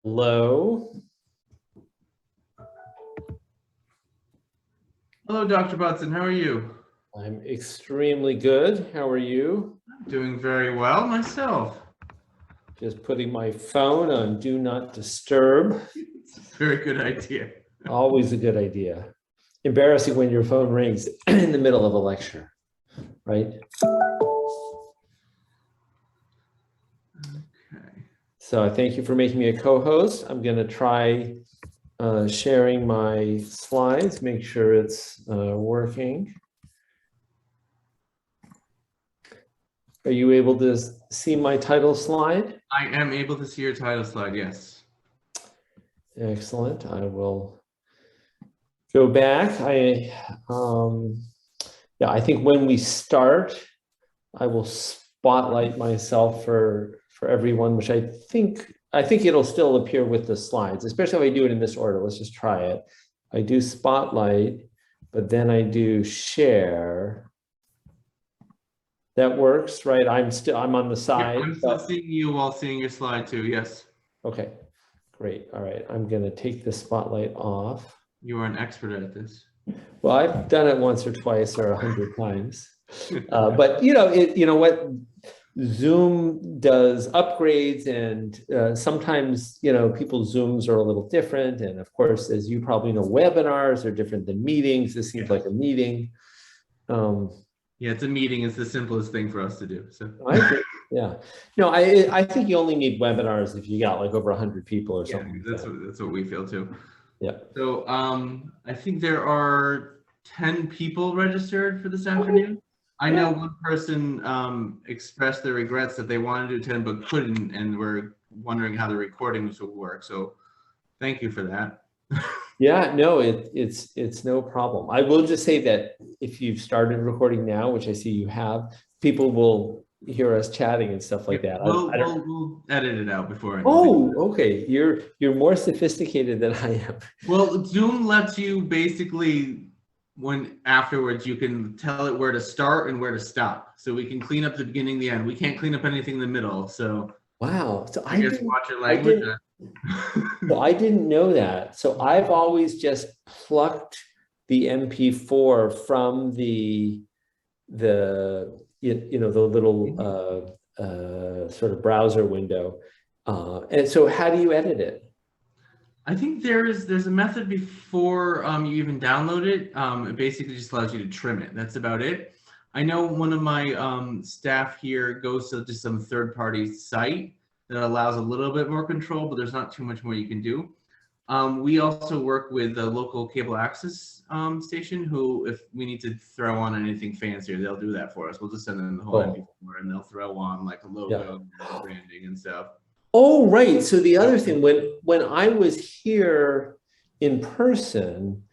Hello. Hello, Dr. Budson. How are you? I'm extremely good. How are you? Doing very well myself. Just putting my phone on Do Not Disturb. It's a very good idea. Always a good idea. Embarrassing when your phone rings in the middle of a lecture, right? Okay. So I thank you for making me a co-host. I'm going to try sharing my slides, make sure it's working. Are you able to see my title slide? I am able to see your title slide, yes. Excellent. I will go back. I think when we start, I will spotlight myself for everyone, which I think it'll still appear with the slides, especially if I do it in this order. Let's just try it. I do spotlight, but then I do share. That works, right? I'm on the side. Yeah, I'm still seeing you while seeing your slide too, yes. Okay, great. All right, I'm gonna take the spotlight off. You are an expert at this. Well, I've done it once or twice or 100 times. But you know what? Zoom does upgrades, and sometimes people's Zooms are a little different. And of course, as you probably know, webinars are different than meetings. This seems like a meeting. Yeah, it's a meeting. It's the simplest thing for us to do. So I think, yeah, no, I think you only need webinars if you got like over 100 people or something. Yeah, that's what we feel too. Yeah. So I think there are 10 people registered for this afternoon. I know one person expressed their regrets that they wanted to attend but couldn't, and were wondering how the recordings would work. So thank you for that. Yeah, no, it's no problem. I will just say that if you've started recording now, which I see you have, people will hear us chatting and stuff like that. We'll edit it out before. Oh, okay. You're more sophisticated than I am. Well, Zoom lets you basically, when afterwards you can tell it where to start and where to stop. So we can clean up the beginning, the end. We can't clean up anything in the middle. So wow. So I guess watch your language. So I didn't know that. So I've always just plucked the MP4 from the little sort of browser window. And so how do you edit it? I think there's a method before you even download it. It basically just allows you to trim it. That's about it. I know one of my staff here goes to just some third-party site that allows a little bit more control, but there's not too much more you can do. We also work with a local cable access station who, if we need to throw on anything fancier, they'll do that for us. We'll just send them the whole MP4 and they'll throw on like a logo and branding and stuff. Oh, right. So the other thing, when I was here in person,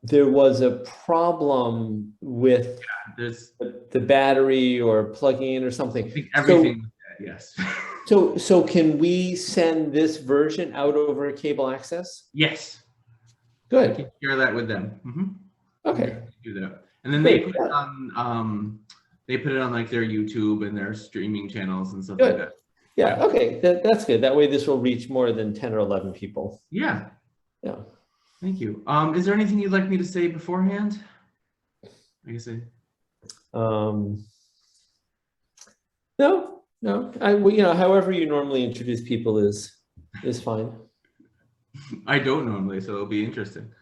there was a problem with the battery or plugging in or something. I think everything, yes. So can we send this version out over cable access? Yes. Good. I can share that with them. Mm-hmm. Okay. Do that, and then they put it on. They put it on like their YouTube and their streaming channels and stuff like that. Yeah. Okay. That's good. That way, this will reach more than 10 or 11 people. Yeah. Yeah. Thank you. Is there anything you'd like me to say beforehand? I guess No. However you normally introduce people is fine. I don't normally, so it'll be interesting.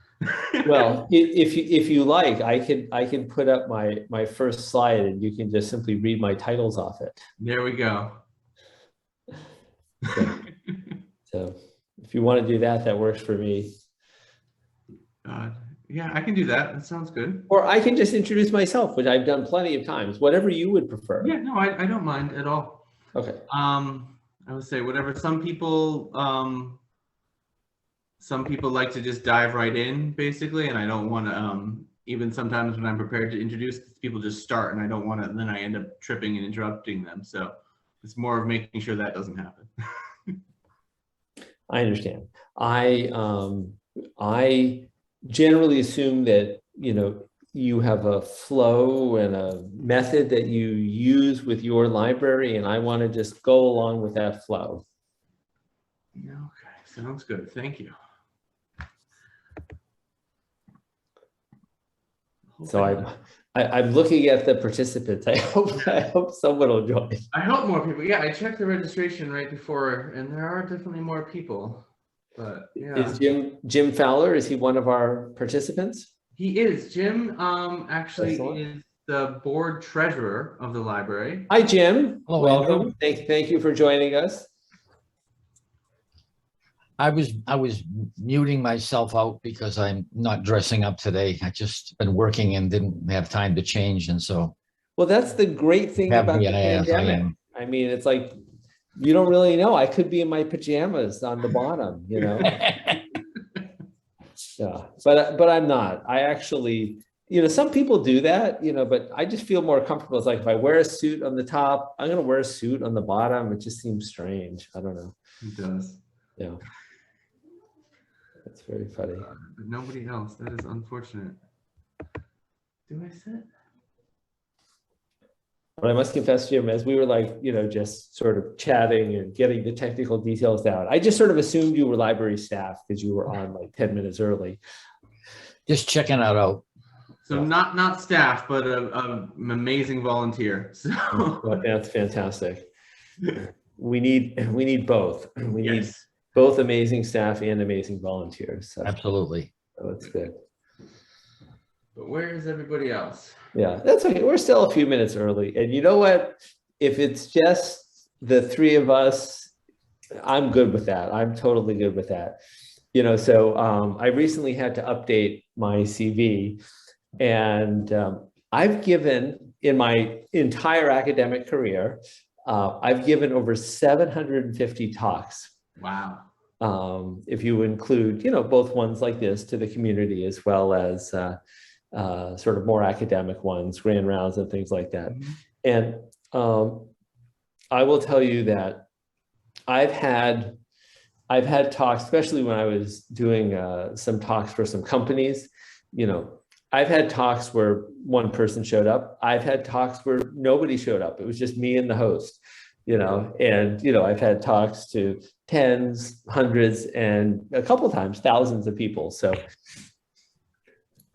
Well, if you like, I can put up my first slide and you can just simply read my titles off it. There we go. So if you want to do that, that works for me. Yeah, I can do that. That sounds good. Or I can just introduce myself, which I've done plenty of times. Whatever you would prefer. Yeah, no, I don't mind at all. Okay. I would say whatever. Some people like to just dive right in, basically, and I don't want to. Even sometimes when I'm prepared to introduce, people just start, and I don't want to. Then I end up tripping and interrupting them. So it's more of making sure that doesn't happen. I understand. I generally assume that you have a flow and a method that you use with your library, and I want to just go along with that flow. Okay. sounds good. Thank you. So I'm looking at the participants. I hope someone will join. I hope more people. Yeah, I checked the registration right before, and there are definitely more people. But yeah, Is Jim Fowler? Is he one of our participants? he is. Jim actually Excellent. is the board treasurer of the library. Hi, Jim. Hello, Welcome. Andrew. Thank you for joining us. I was muting myself out because I'm not dressing up today. I just been working and didn't have time to change, and so Well, that's the great thing have about me the as I pandemic. am. I mean, it's like you don't really know. I could be in my pajamas on the bottom, you know. Yeah, but I'm not. I actually, some people do that, but I just feel more comfortable. It's like if I wear a suit on the top, I'm gonna wear a suit on the bottom. It just seems strange. I don't know. It does. Yeah. That's very funny. But nobody else. That is unfortunate. Do I sit? But I must confess, Jim, as we were like, just sort of chatting and getting the technical details down, I just sort of assumed you were library staff because you were on like 10 minutes early. Just checking it out. So Yeah. not staff, but an amazing volunteer. So Well, that's fantastic. We need both. We need yes. both amazing staff and amazing volunteers. So Absolutely. that's good. But where is everybody else? Yeah, that's okay. We're still a few minutes early. And you know what? If it's just the three of us, I'm good with that. I'm totally good with that. So I recently had to update my CV, and I've given in my entire academic career, I've given over 750 talks. Wow. If you include, both ones like this to the community, as well as sort of more academic ones, grand rounds and things like that. Mhm. And I will tell you that I've had talks, especially when I was doing some talks for some companies. I've had talks where one person showed up. I've had talks where nobody showed up. It was just me and the host. And I've had talks to tens, hundreds, and a couple of times thousands of people. So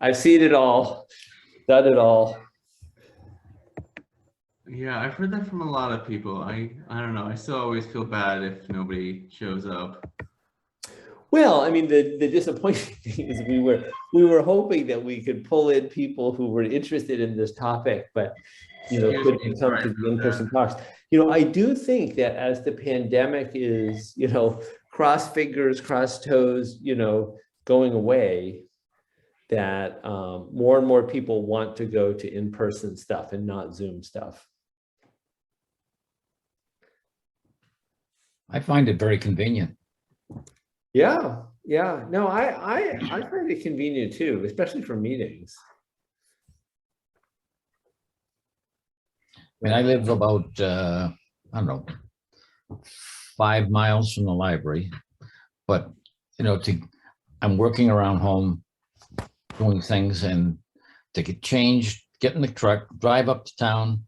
I've seen it all, done it all. Yeah, I've heard that from a lot of people. I don't know. I still always feel bad if nobody shows up. Well, I mean, the disappointing thing is we were hoping that we could pull in people who were interested in this topic, but couldn't come to the in-person talks. I do think that as the pandemic is, cross fingers, cross toes, going away, that more and more people want to go to in-person stuff and not Zoom stuff. I find it very convenient. Yeah. No, I find it convenient too, especially for meetings. I mean, I live about, I don't know, 5 miles from the library, but, I'm working around home, doing things, and to get changed, get in the truck, drive up to town,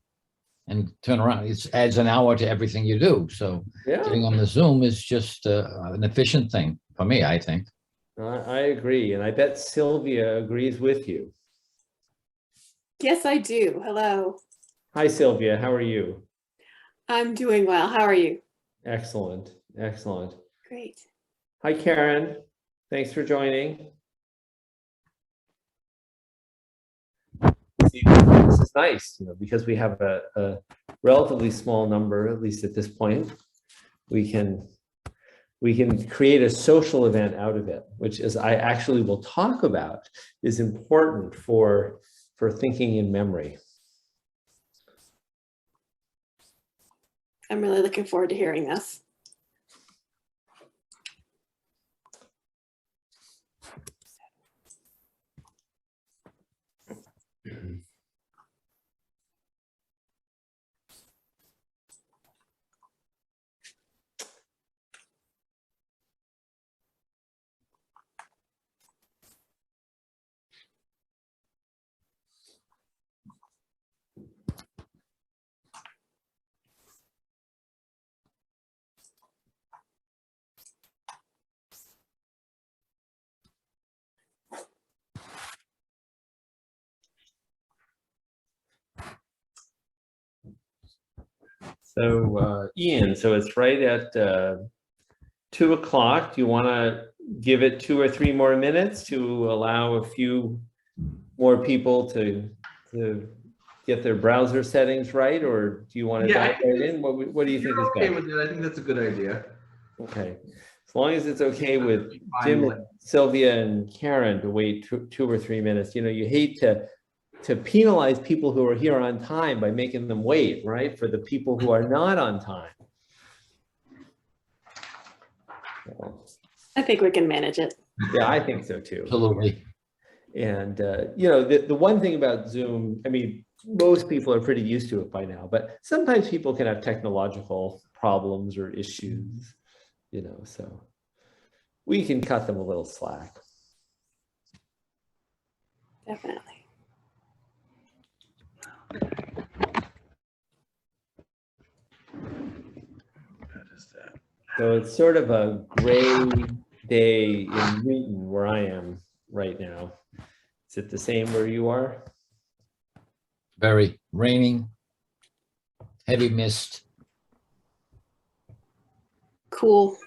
and turn around. It adds an hour to everything you do. So Yeah, getting on the Zoom is just an efficient thing for me, I think. I agree. And I bet Sylvia agrees with you. Yes, I do. Hello. Hi, Sylvia. How are you? I'm doing well. How are you? Excellent. Great. Hi, Karen. Thanks for joining. See, this is nice, because we have a relatively small number, at least at this point. We can create a social event out of it, which, as I actually will talk about, is important for thinking in memory. I'm really looking forward to hearing this. So Ian, so it's right at 2 o'clock. Do you want to give it 2 or 3 more minutes to allow a few more people to get their browser settings right, or do you want to dive right in? What do you think is okay best? with it. I think that's a good idea. Okay, as long as it's okay with Jim and Sylvia and Karen to wait 2 or 3 minutes. You know, you hate to penalize people who are here on time by making them wait, right? For the people who are not on time. So, I think we can manage it. yeah, I think so too. Absolutely. And, you know, the one thing about Zoom, I mean, most people are pretty used to it by now, but sometimes people can have technological problems or issues, you know, so we can cut them a little slack. Definitely. So it's sort of a gray day in Newton where I am right now. Is it the same where you are? Very raining, heavy mist. Cool.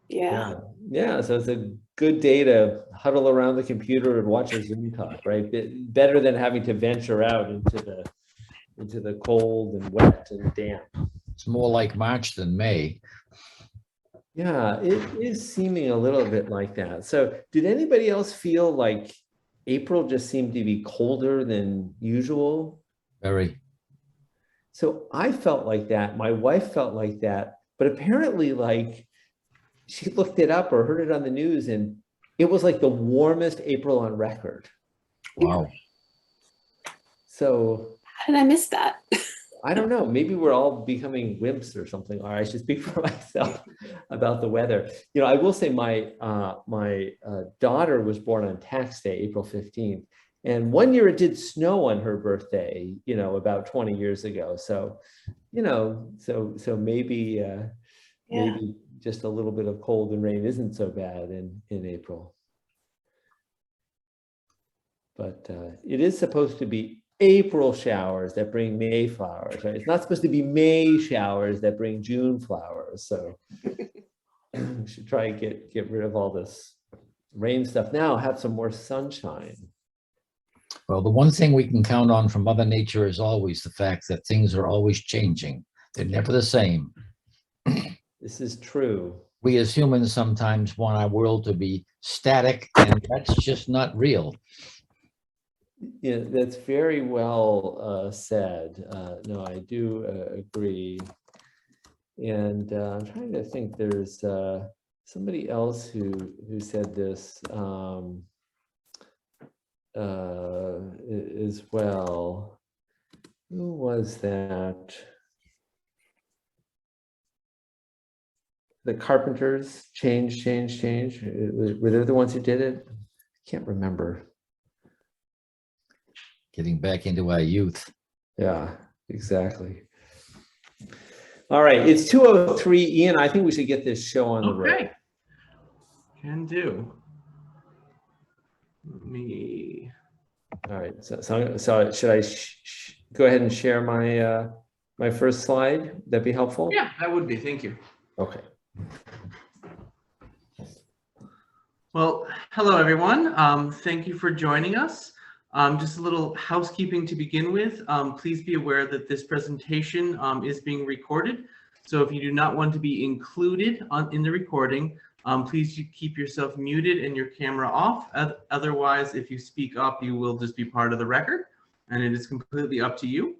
Yeah. Yeah, so it's a good day to huddle around the computer and watch a Zoom talk, right? Better than having to venture out into the cold and wet and damp. It's more like March than May. Yeah, it is seeming a little bit like that. So did anybody else feel like April just seemed to be colder than usual? Very. So I felt like that. My wife felt like that, but apparently like she looked it up or heard it on the news and it was like the warmest April on record. Wow. So How did I miss that? I don't know, maybe we're all becoming wimps or something, or I should speak for myself about the weather. You know, I will say my daughter was born on tax day, April 15th. And one year it did snow on her birthday, you know, about 20 years ago. So, you know, so maybe, maybe just a little bit of cold and rain isn't so bad in April. But it is supposed to be April showers that bring May flowers, right? It's not supposed to be May showers that bring June flowers. So we should try and get rid of all this rain stuff now, have some more sunshine. Well, the one thing we can count on from Mother Nature is always the fact that things are always changing. They're never the same. This is true. We as humans sometimes want our world to be static, and that's just not real. Yeah, that's very well said. No, I do agree. And I'm trying to think. There's somebody else who said this as well. Who was that? The Carpenters, change. Were they the ones who did it? I can't remember. Getting back into our youth. Yeah, exactly. All right, it's 2:03. Ian, I think we should get this show on the road. Can do. Let me. All right, so should I go ahead and share my my first slide? That'd be helpful? Yeah, that would be. Thank you. Okay. Well, hello, everyone. Thank you for joining us. Just a little housekeeping to begin with. Please be aware that this presentation is being recorded. So if you do not want to be included in the recording, please keep yourself muted and your camera off. Otherwise, if you speak up, you will just be part of the record, and it is completely up to you.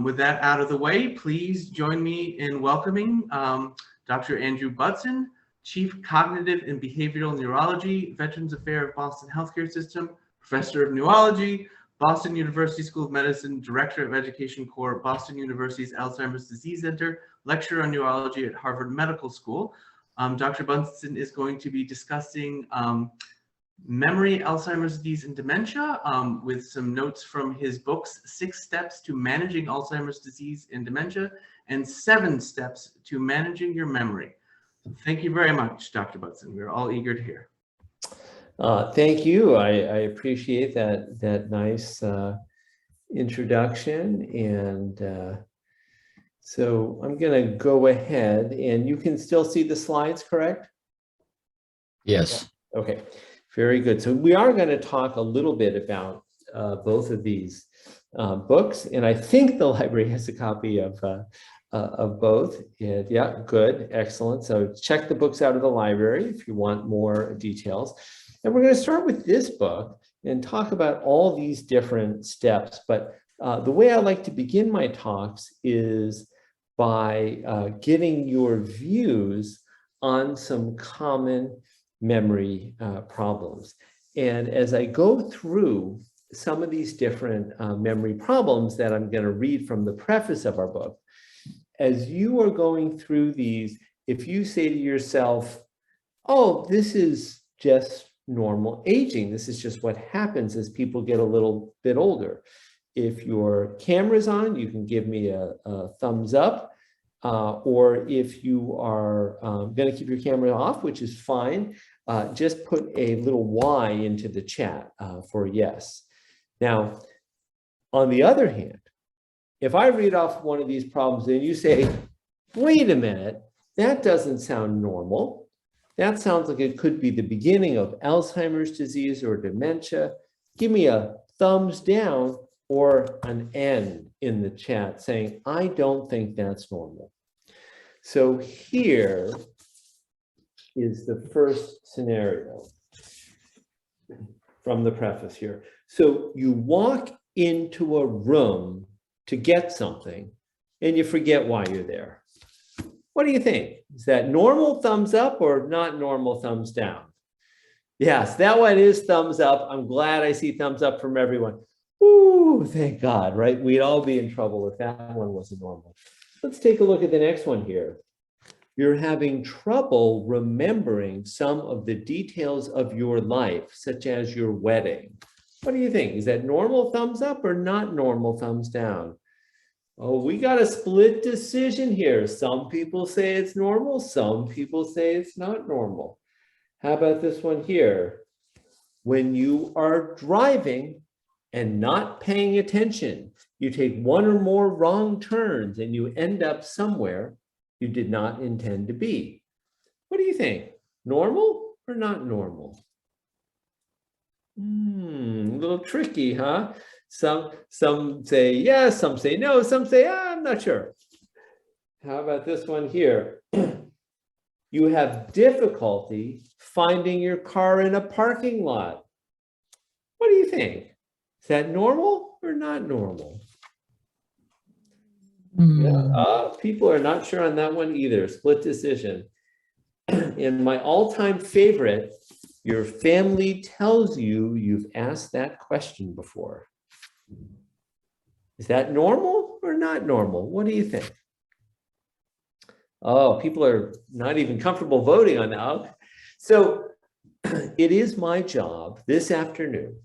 With that out of the way, please join me in welcoming Dr. Andrew Budson, Chief Cognitive and Behavioral Neurology, Veterans Affairs of Boston Healthcare System, Professor of Neurology, Boston University School of Medicine, Director of Education Corps, Boston University's Alzheimer's Disease Center, Lecturer on Neurology at Harvard Medical School. Dr. Budson is going to be discussing memory, Alzheimer's disease, and dementia with some notes from his books, 6 Steps to Managing Alzheimer's Disease and Dementia, and 7 Steps to Managing Your Memory. Thank you very much, Dr. Budson. We're all eager to hear. Thank you. I appreciate that nice introduction. And So I'm going to go ahead, and you can still see the slides, correct? Yes. Okay, very good. So we are going to talk a little bit about both of these books, and I think the library has a copy of both. And yeah, good, excellent. So check the books out of the library if you want more details. And we're going to start with this book and talk about all these different steps. But the way I like to begin my talks is by getting your views on some common memory problems. And as I go through some of these different memory problems that I'm going to read from the preface of our book, as you are going through these, if you say to yourself, oh, this is just normal aging, this is just what happens as people get a little bit older. If your camera's on, you can give me a thumbs up. Or if you are going to keep your camera off, which is fine, just put a little Y into the chat for yes. Now, on the other hand, if I read off one of these problems and you say, wait a minute, that doesn't sound normal. That sounds like it could be the beginning of Alzheimer's disease or dementia. Give me a thumbs down or an N in the chat saying, I don't think that's normal. So here is the first scenario from the preface here. So you walk into a room to get something and you forget why you're there. What do you think? Is that normal thumbs up or not normal thumbs down? Yes, that one is thumbs up. I'm glad I see thumbs up from everyone. Ooh, thank God, right? We'd all be in trouble if that one wasn't normal. Let's take a look at the next one here. You're having trouble remembering some of the details of your life, such as your wedding. What do you think? Is that normal thumbs up or not normal thumbs down? Oh, we got a split decision here. Some people say it's normal. Some people say it's not normal. How about this one here? When you are driving and not paying attention, you take one or more wrong turns and you end up somewhere you did not intend to be. What do you think? Normal or not normal? A little tricky, huh? Some say yes, some say no, some say, I'm not sure. How about this one here? You have difficulty finding your car in a parking lot. What do you think? Is that normal or not normal? Yeah, people are not sure on that one either. Split decision. And my all-time favorite, your family tells you you've asked that question before. Is that normal or not normal? What do you think? Oh, people are not even comfortable voting on that. So it is my job this afternoon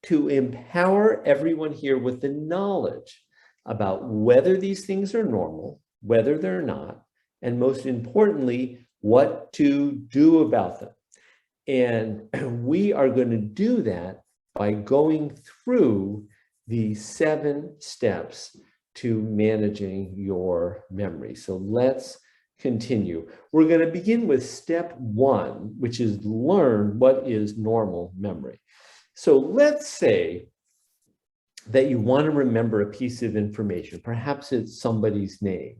to empower everyone here with the knowledge about whether these things are normal, whether they're not, and most importantly, what to do about them. And we are going to do that by going through the 7 steps to managing your memory. So let's continue. We're going to begin with step 1, which is learn what is normal memory. So let's say that you want to remember a piece of information. Perhaps it's somebody's name.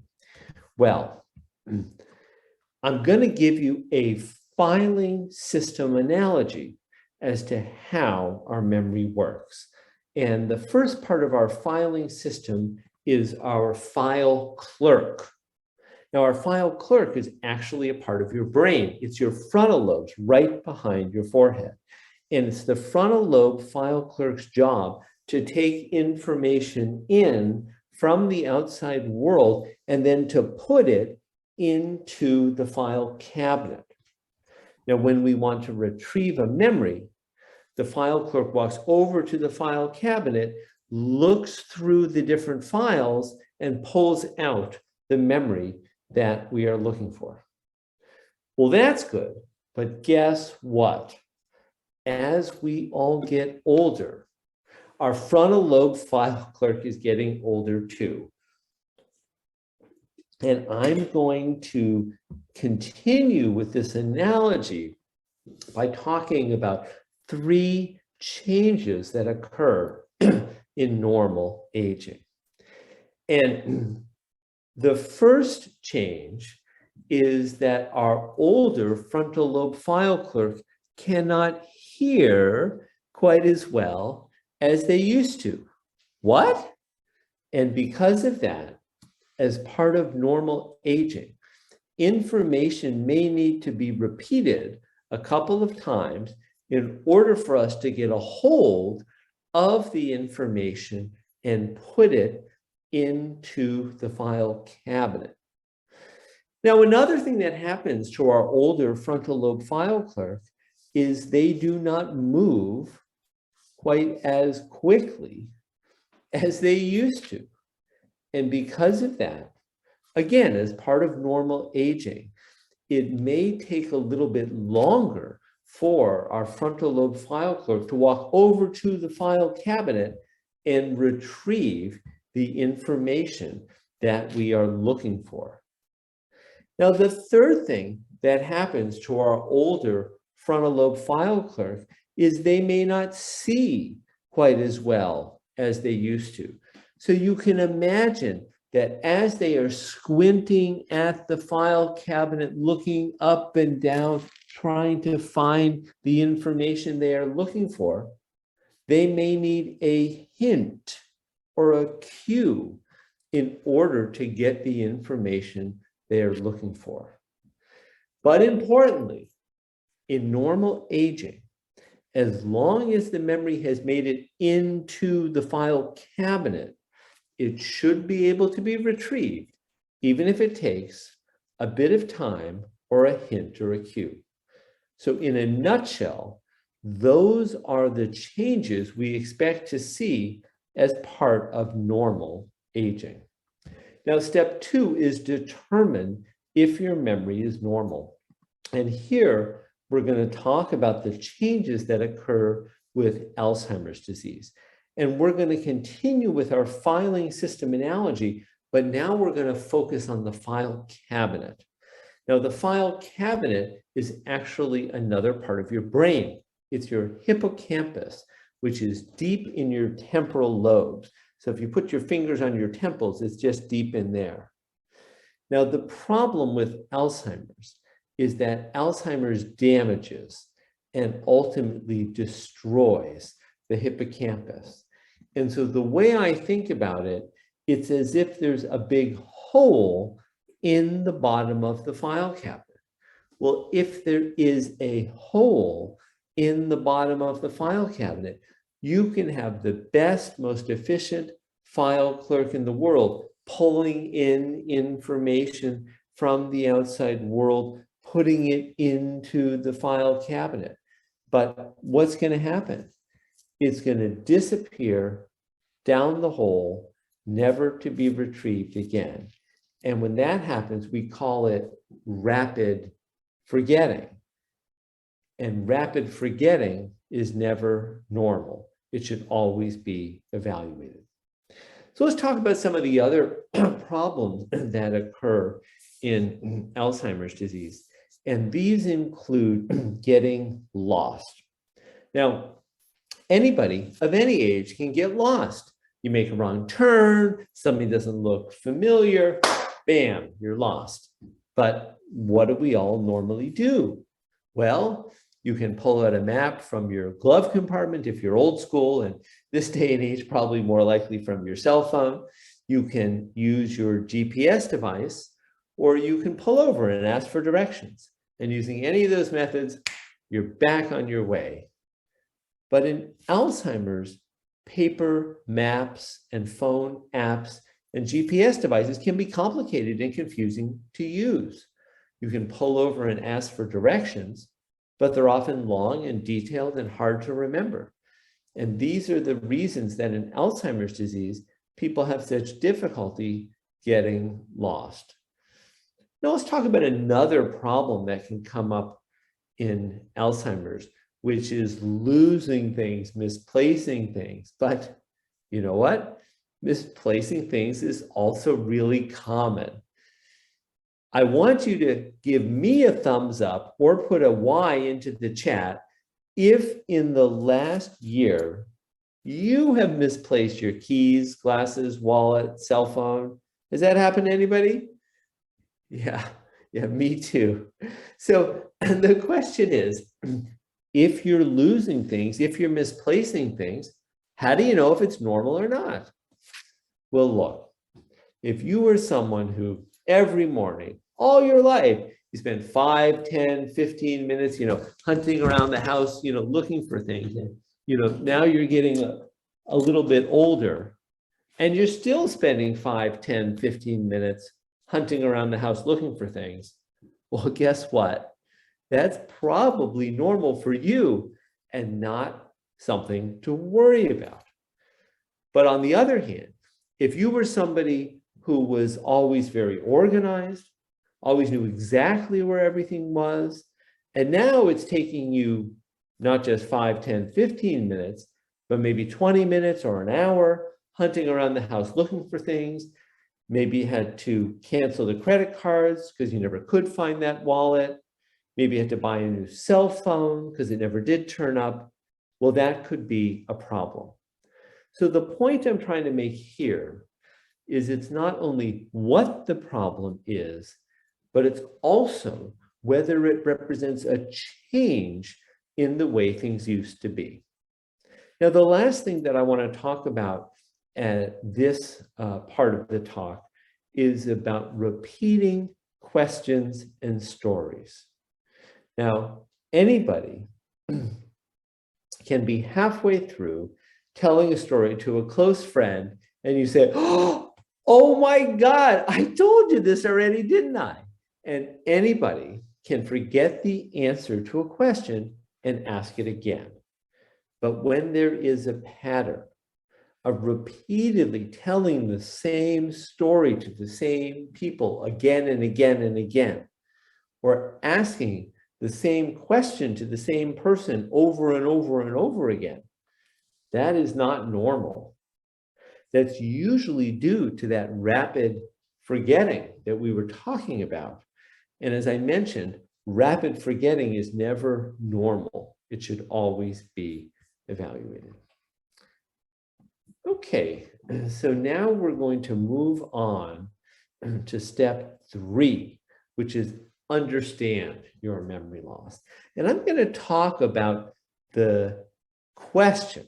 Well, I'm going to give you a filing system analogy as to how our memory works. And the first part of our filing system is our file clerk. Now, our file clerk is actually a part of your brain. It's your frontal lobes right behind your forehead. And it's the frontal lobe file clerk's job to take information in from the outside world and then to put it into the file cabinet. Now, when we want to retrieve a memory, the file clerk walks over to the file cabinet, looks through the different files, and pulls out the memory that we are looking for. Well, that's good, but guess what? As we all get older, our frontal lobe file clerk is getting older too. And I'm going to continue with this analogy by talking about 3 changes that occur in normal aging. And the first change is that our older frontal lobe file clerk cannot hear quite as well as they used to. What? And because of that, as part of normal aging, information may need to be repeated a couple of times in order for us to get a hold of the information and put it into the file cabinet. Now, another thing that happens to our older frontal lobe file clerk is they do not move quite as quickly as they used to. And because of that, again, as part of normal aging, it may take a little bit longer for our frontal lobe file clerk to walk over to the file cabinet and retrieve the information that we are looking for. Now, the third thing that happens to our older frontal lobe file clerk is they may not see quite as well as they used to. So you can imagine that as they are squinting at the file cabinet, looking up and down, trying to find the information they are looking for, they may need a hint or a cue in order to get the information they are looking for. But importantly, in normal aging, as long as the memory has made it into the file cabinet, it should be able to be retrieved, even if it takes a bit of time or a hint or a cue. So in a nutshell, those are the changes we expect to see as part of normal aging. Now, step 2 is determine if your memory is normal. And here, we're going to talk about the changes that occur with Alzheimer's disease. And we're going to continue with our filing system analogy, but now we're going to focus on the file cabinet. Now, the file cabinet is actually another part of your brain. It's your hippocampus, which is deep in your temporal lobes. So if you put your fingers on your temples, it's just deep in there. Now, the problem with Alzheimer's is that Alzheimer's damages and ultimately destroys the hippocampus. And so the way I think about it, it's as if there's a big hole in the bottom of the file cabinet. Well, if there is a hole in the bottom of the file cabinet, you can have the best, most efficient file clerk in the world pulling in information from the outside world, putting it into the file cabinet. But what's going to happen? It's going to disappear down the hole, never to be retrieved again. And when that happens, we call it rapid forgetting. And rapid forgetting is never normal. It should always be evaluated. So let's talk about some of the other problems that occur in Alzheimer's disease. And these include getting lost. Now, anybody of any age can get lost. You make a wrong turn, something doesn't look familiar, bam, you're lost. But what do we all normally do? Well, you can pull out a map from your glove compartment if you're old school, and this day and age, probably more likely from your cell phone. You can use your GPS device, or you can pull over and ask for directions. And using any of those methods, you're back on your way. But in Alzheimer's, paper maps and phone apps and GPS devices can be complicated and confusing to use. You can pull over and ask for directions, but they're often long and detailed and hard to remember. And these are the reasons that in Alzheimer's disease, people have such difficulty getting lost. Now let's talk about another problem that can come up in Alzheimer's, which is losing things, misplacing things. But you know what? Misplacing things is also really common. I want you to give me a thumbs up or put a Y into the chat if in the last year you have misplaced your keys, glasses, wallet, cell phone. Has that happened to anybody? Yeah, me too. So the question is, if you're losing things, if you're misplacing things, how do you know if it's normal or not? Well, look, if you were someone who every morning, all your life, you spend 5, 10, 15 minutes, hunting around the house, looking for things. And, now you're getting a little bit older and you're still spending 5, 10, 15 minutes hunting around the house looking for things. Well, guess what? That's probably normal for you and not something to worry about. But on the other hand, if you were somebody who was always very organized, always knew exactly where everything was, and now it's taking you not just 5, 10, 15 minutes, but maybe 20 minutes or an hour hunting around the house looking for things. Maybe you had to cancel the credit cards because you never could find that wallet. Maybe you had to buy a new cell phone because it never did turn up. Well, that could be a problem. So the point I'm trying to make here is it's not only what the problem is, but it's also whether it represents a change in the way things used to be. Now, the last thing that I want to talk about at this part of the talk is about repeating questions and stories. Now, anybody can be halfway through telling a story to a close friend and you say, oh my God, I told you this already, didn't I? And anybody can forget the answer to a question and ask it again. But when there is a pattern of repeatedly telling the same story to the same people again and again and again, or asking the same question to the same person over and over and over again, that is not normal. That's usually due to that rapid forgetting that we were talking about. And as I mentioned, rapid forgetting is never normal. It should always be evaluated. Okay, so now we're going to move on to step 3, which is understand your memory loss. And I'm going to talk about the question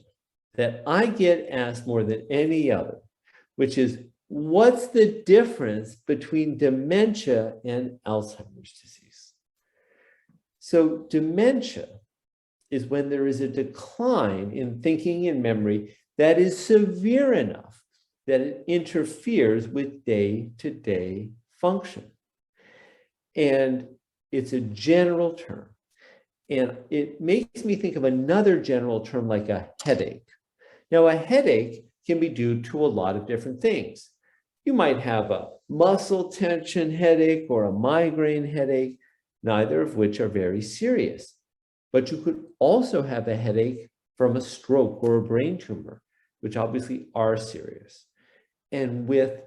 that I get asked more than any other, which is, what's the difference between dementia and Alzheimer's disease? So dementia is when there is a decline in thinking and memory that is severe enough that it interferes with day-to-day function. And it's a general term. And it makes me think of another general term like a headache. Now, a headache can be due to a lot of different things. You might have a muscle tension headache or a migraine headache, neither of which are very serious. But you could also have a headache from a stroke or a brain tumor, which obviously are serious. And with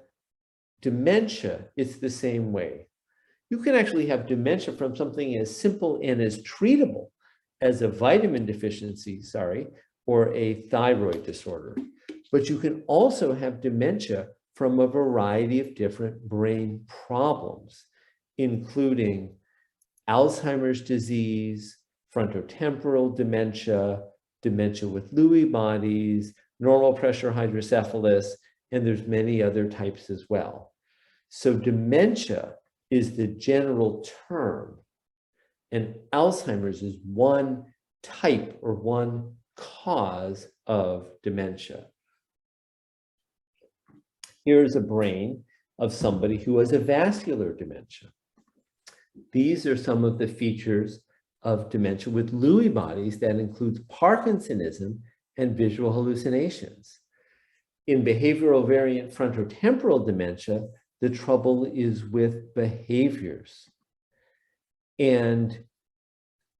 dementia, it's the same way. You can actually have dementia from something as simple and as treatable as a vitamin deficiency, or a thyroid disorder. But you can also have dementia from a variety of different brain problems, including Alzheimer's disease, frontotemporal dementia, dementia with Lewy bodies, normal pressure hydrocephalus, and there's many other types as well. So dementia is the general term, and Alzheimer's is one type or one cause of dementia. Here's a brain of somebody who has a vascular dementia. These are some of the features of dementia with Lewy bodies that includes Parkinsonism and visual hallucinations. In behavioral variant frontotemporal dementia, the trouble is with behaviors. And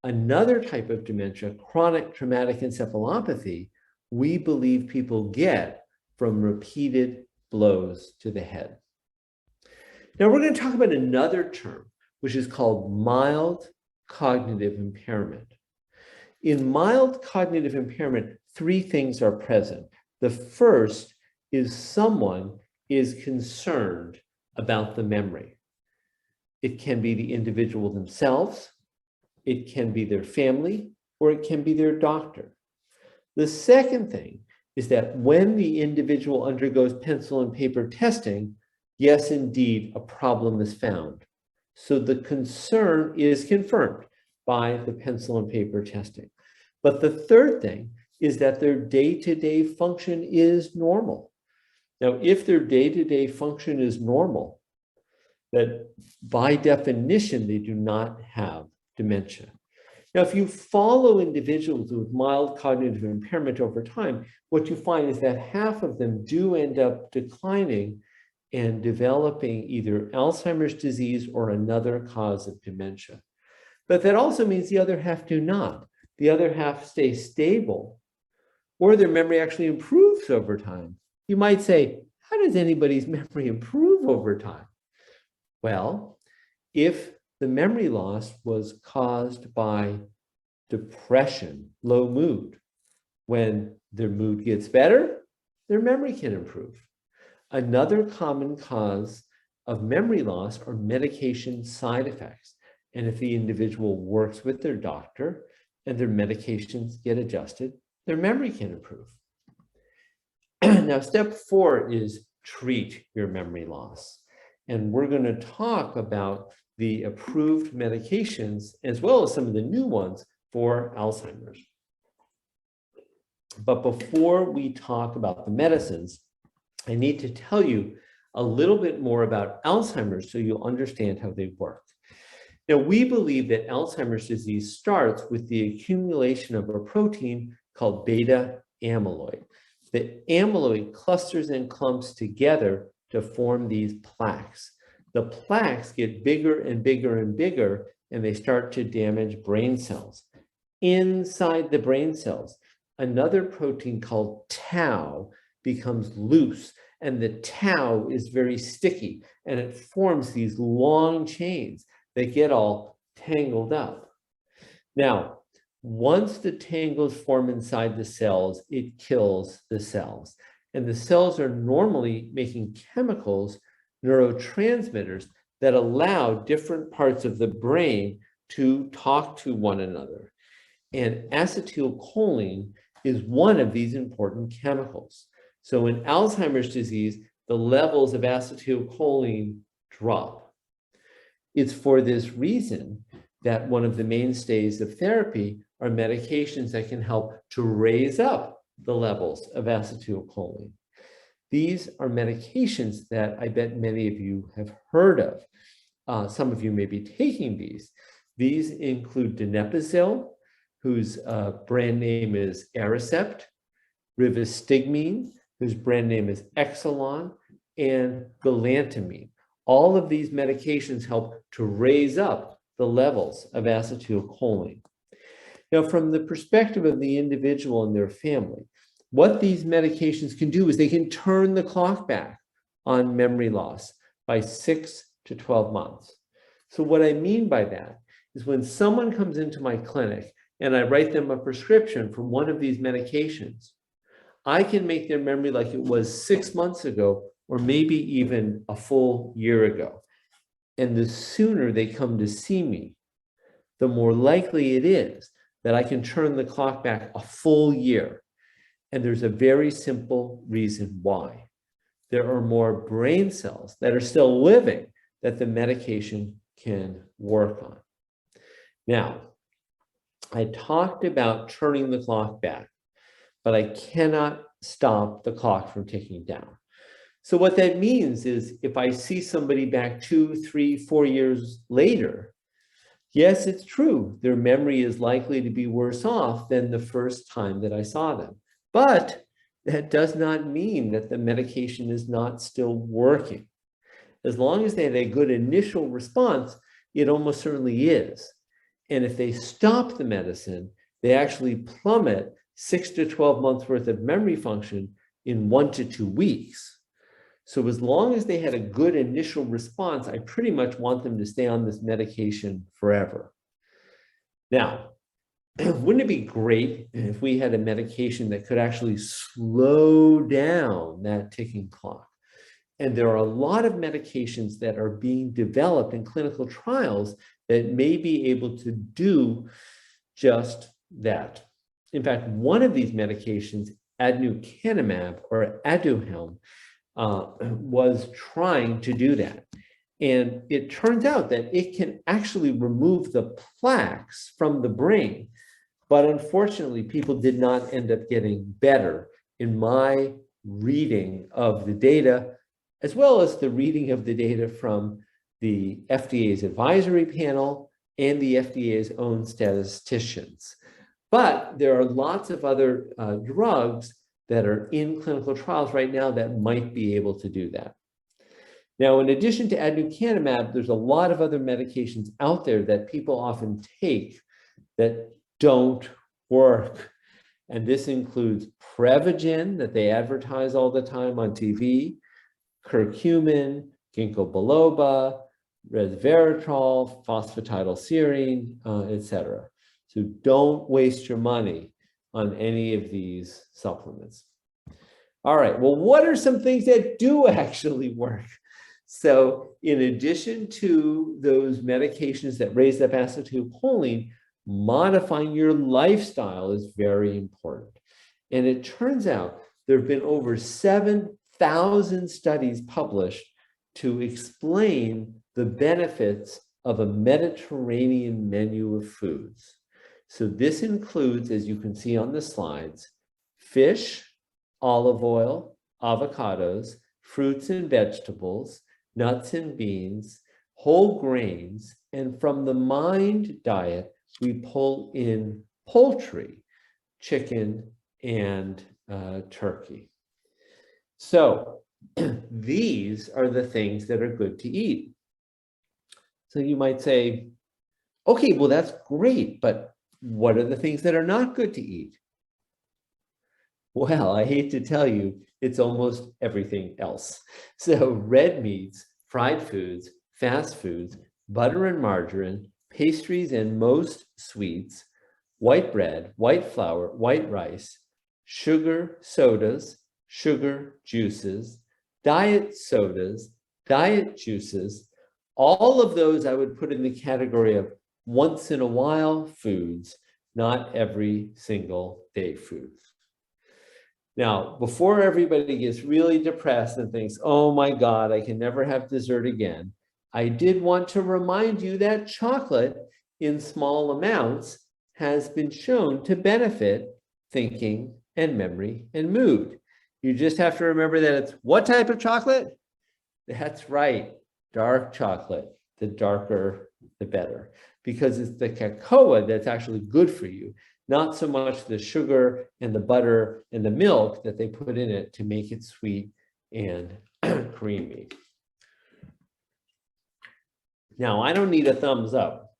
another type of dementia, chronic traumatic encephalopathy, we believe people get from repeated blows to the head. Now we're going to talk about another term, which is called mild cognitive impairment. In mild cognitive impairment, three things are present. The first is someone is concerned about the memory. It can be the individual themselves, it can be their family, or it can be their doctor. The second thing is that when the individual undergoes pencil and paper testing, yes, indeed, a problem is found. So the concern is confirmed by the pencil and paper testing. But the third thing is that their day-to-day function is normal. Now, if their day-to-day function is normal, that by definition, they do not have dementia. Now, if you follow individuals with mild cognitive impairment over time, what you find is that half of them do end up declining and developing either Alzheimer's disease or another cause of dementia. But that also means the other half do not. The other half stays stable, or their memory actually improves over time. You might say, how does anybody's memory improve over time? Well, if the memory loss was caused by depression, low mood, when their mood gets better, their memory can improve. Another common cause of memory loss are medication side effects. And if the individual works with their doctor and their medications get adjusted, their memory can improve. Now, step 4 is treat your memory loss. And we're going to talk about the approved medications as well as some of the new ones for Alzheimer's. But before we talk about the medicines, I need to tell you a little bit more about Alzheimer's so you'll understand how they work. Now, we believe that Alzheimer's disease starts with the accumulation of a protein called beta amyloid. The amyloid clusters and clumps together to form these plaques. The plaques get bigger and bigger and bigger, and they start to damage brain cells. Inside the brain cells, another protein called tau becomes loose, and the tau is very sticky, and it forms these long chains that get all tangled up. Now, once the tangles form inside the cells, it kills the cells. And the cells are normally making chemicals, neurotransmitters, that allow different parts of the brain to talk to one another. And acetylcholine is one of these important chemicals. So in Alzheimer's disease, the levels of acetylcholine drop. It's for this reason that one of the mainstays of therapy are medications that can help to raise up the levels of acetylcholine. These are medications that I bet many of you have heard of. Some of you may be taking these. These include donepezil, whose brand name is Aricept, rivastigmine, whose brand name is Exelon, and galantamine. All of these medications help to raise up the levels of acetylcholine. Now, from the perspective of the individual and their family, what these medications can do is they can turn the clock back on memory loss by 6 to 12 months. So what I mean by that is when someone comes into my clinic and I write them a prescription for one of these medications, I can make their memory like it was 6 months ago, or maybe even a full year ago. And the sooner they come to see me, the more likely it is that I can turn the clock back a full year. And there's a very simple reason why. There are more brain cells that are still living that the medication can work on. Now, I talked about turning the clock back, but I cannot stop the clock from ticking down. So what that means is if I see somebody back 2, 3, 4 years later, yes, it's true, their memory is likely to be worse off than the first time that I saw them. But that does not mean that the medication is not still working. As long as they had a good initial response, it almost certainly is. And if they stop the medicine, they actually plummet 6 to 12 months worth of memory function in 1 to 2 weeks. So as long as they had a good initial response, I pretty much want them to stay on this medication forever. Now, wouldn't it be great if we had a medication that could actually slow down that ticking clock? And there are a lot of medications that are being developed in clinical trials that may be able to do just that. In fact, one of these medications, Adenocannimab or Aduhelm, was trying to do that. And it turns out that it can actually remove the plaques from the brain. But unfortunately, people did not end up getting better in my reading of the data, as well as the reading of the data from the FDA's advisory panel and the FDA's own statisticians. But there are lots of other drugs that are in clinical trials right now that might be able to do that. Now, in addition to Aducanumab, there's a lot of other medications out there that people often take that don't work. And this includes Prevagen that they advertise all the time on TV, curcumin, ginkgo biloba, resveratrol, phosphatidylserine, etc. So don't waste your money on any of these supplements. All right, well, what are some things that do actually work? So in addition to those medications that raise up acetylcholine, modifying your lifestyle is very important. And it turns out there have been over 7,000 studies published to explain the benefits of a Mediterranean menu of foods. So this includes, as you can see on the slides, fish, olive oil, avocados, fruits and vegetables, nuts and beans, whole grains, and from the MIND diet, we pull in poultry, chicken, and turkey. So these are the things that are good to eat. So you might say, okay, well, that's great, but what are the things that are not good to eat? Well, I hate to tell you, it's almost everything else. So red meats, fried foods, fast foods, butter and margarine, pastries and most sweets, white bread, white flour, white rice, sugar sodas, sugar juices, diet sodas, diet juices, all of those I would put in the category of once in a while foods, not every single day foods. Now, before everybody gets really depressed and thinks, oh my God, I can never have dessert again, I did want to remind you that chocolate in small amounts has been shown to benefit thinking and memory and mood. You just have to remember that it's what type of chocolate? That's right, dark chocolate. The darker, the better, because it's the cocoa that's actually good for you, not so much the sugar and the butter and the milk that they put in it to make it sweet and creamy. Now, I don't need a thumbs up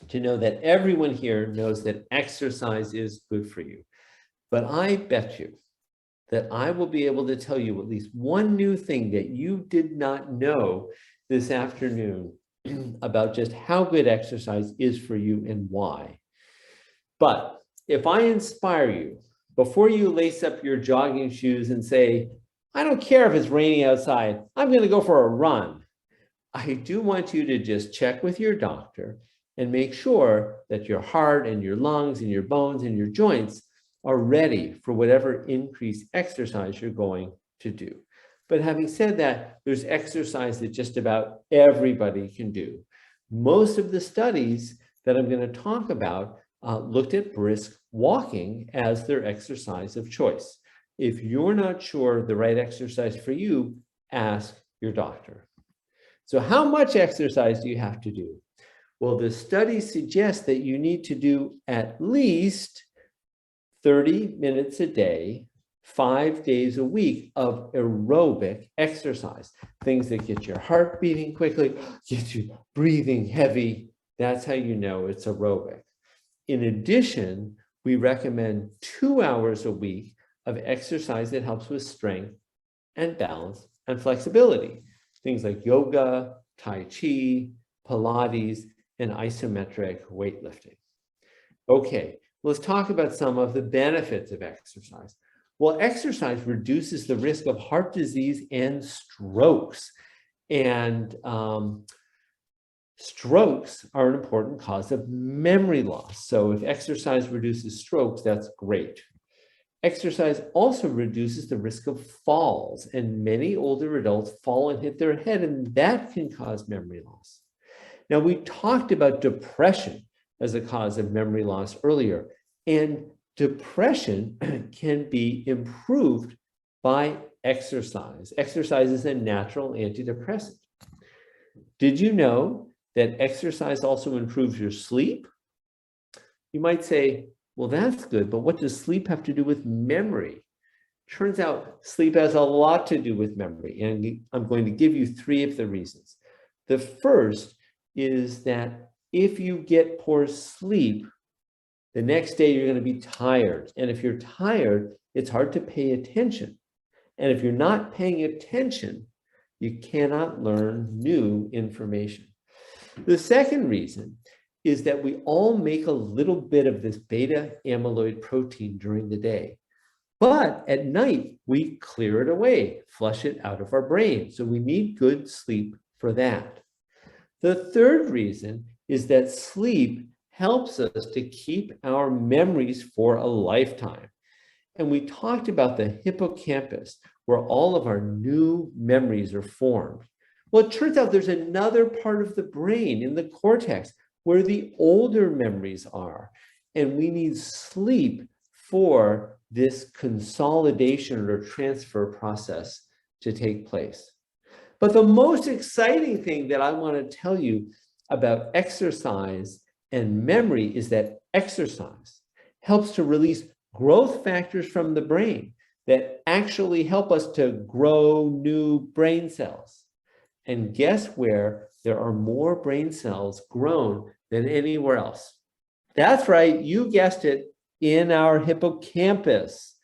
to know that everyone here knows that exercise is good for you. But I bet you that I will be able to tell you at least one new thing that you did not know this afternoon about just how good exercise is for you and why. But if I inspire you, before you lace up your jogging shoes and say, I don't care if it's raining outside, I'm going to go for a run, I do want you to just check with your doctor and make sure that your heart and your lungs and your bones and your joints are ready for whatever increased exercise you're going to do. But having said that, there's exercise that just about everybody can do. Most of the studies that I'm going to talk about looked at brisk walking as their exercise of choice. If you're not sure the right exercise for you, ask your doctor. So how much exercise do you have to do? Well, the studies suggest that you need to do at least 30 minutes a day, 5 days a week of aerobic exercise. Things that get your heart beating quickly, get you breathing heavy. That's how you know it's aerobic. In addition, we recommend 2 hours a week of exercise that helps with strength and balance and flexibility, things like yoga, Tai Chi, Pilates, and isometric weightlifting. Okay, let's talk about some of the benefits of exercise. Well, exercise reduces the risk of heart disease and strokes. And strokes are an important cause of memory loss. So if exercise reduces strokes, that's great. Exercise also reduces the risk of falls, and many older adults fall and hit their head, and that can cause memory loss. Now, we talked about depression as a cause of memory loss earlier, and depression can be improved by exercise. Exercise is a natural antidepressant. Did you know that exercise also improves your sleep? You might say, well, that's good, but what does sleep have to do with memory? Turns out sleep has a lot to do with memory, and I'm going to give you 3 of the reasons. The first is that if you get poor sleep, the next day you're going to be tired. And if you're tired, it's hard to pay attention. And if you're not paying attention, you cannot learn new information. The second reason is that we all make a little bit of this beta amyloid protein during the day. But at night, we clear it away, flush it out of our brain. So we need good sleep for that. The third reason is that sleep helps us to keep our memories for a lifetime. And we talked about the hippocampus, where all of our new memories are formed. Well, it turns out there's another part of the brain in the cortex where the older memories are. And we need sleep for this consolidation or transfer process to take place. But the most exciting thing that I want to tell you about exercise and memory is that exercise helps to release growth factors from the brain that actually help us to grow new brain cells. And guess where there are more brain cells grown than anywhere else? That's right, you guessed it, in our hippocampus.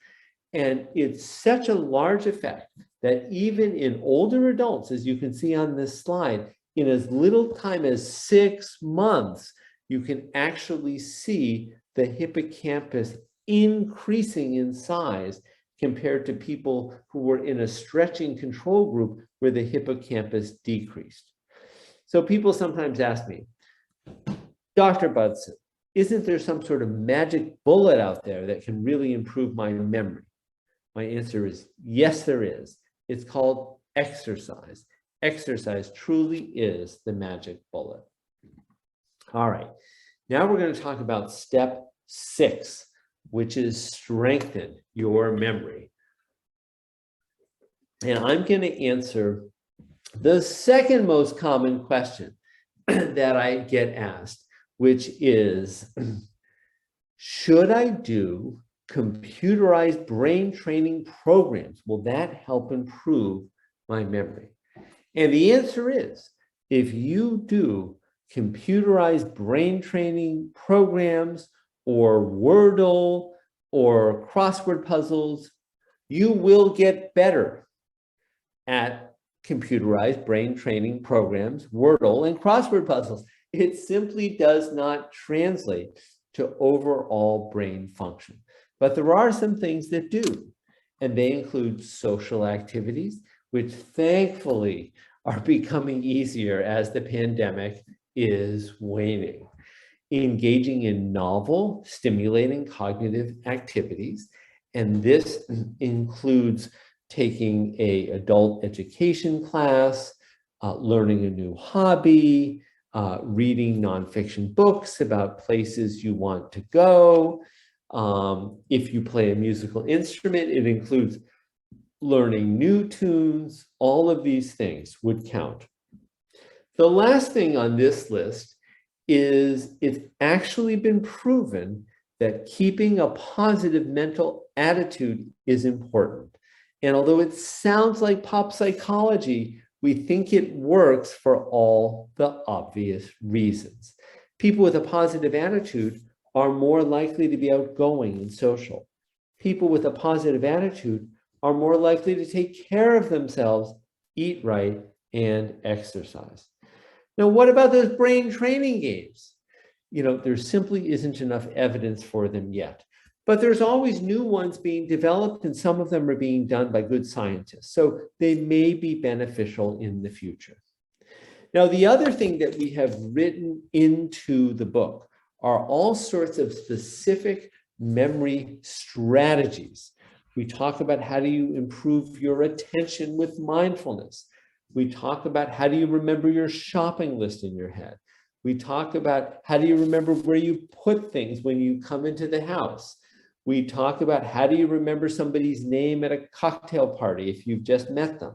And it's such a large effect that even in older adults, as you can see on this slide, in as little time as 6 months, you can actually see the hippocampus increasing in size compared to people who were in a stretching control group where the hippocampus decreased. So people sometimes ask me, Dr. Budson, isn't there some sort of magic bullet out there that can really improve my memory? My answer is yes, there is. It's called exercise. Exercise truly is the magic bullet. All right, now we're going to talk about step 6, which is strengthen your memory. And I'm going to answer the second most common question that I get asked, which is, should I do computerized brain training programs? Will that help improve my memory? And the answer is, if you do computerized brain training programs or Wordle or crossword puzzles, you will get better at computerized brain training programs, Wordle, and crossword puzzles. It simply does not translate to overall brain function. But there are some things that do, and they include social activities, which thankfully are becoming easier as the pandemic is waning. Engaging in novel, stimulating cognitive activities, and this includes taking an adult education class, learning a new hobby, reading nonfiction books about places you want to go. If you play a musical instrument, it includes learning new tunes. All of these things would count. The last thing on this list is it's actually been proven that keeping a positive mental attitude is important. And although it sounds like pop psychology, we think it works for all the obvious reasons. People with a positive attitude are more likely to be outgoing and social. People with a positive attitude are more likely to take care of themselves eat right, and exercise. Now, what about those brain training games? There simply isn't enough evidence for them yet. But there's always new ones being developed, and some of them are being done by good scientists. So they may be beneficial in the future. Now, the other thing that we have written into the book are all sorts of specific memory strategies. We talk about how do you improve your attention with mindfulness. We talk about how do you remember your shopping list in your head. We talk about how do you remember where you put things when you come into the house. We talk about how do you remember somebody's name at a cocktail party if you've just met them.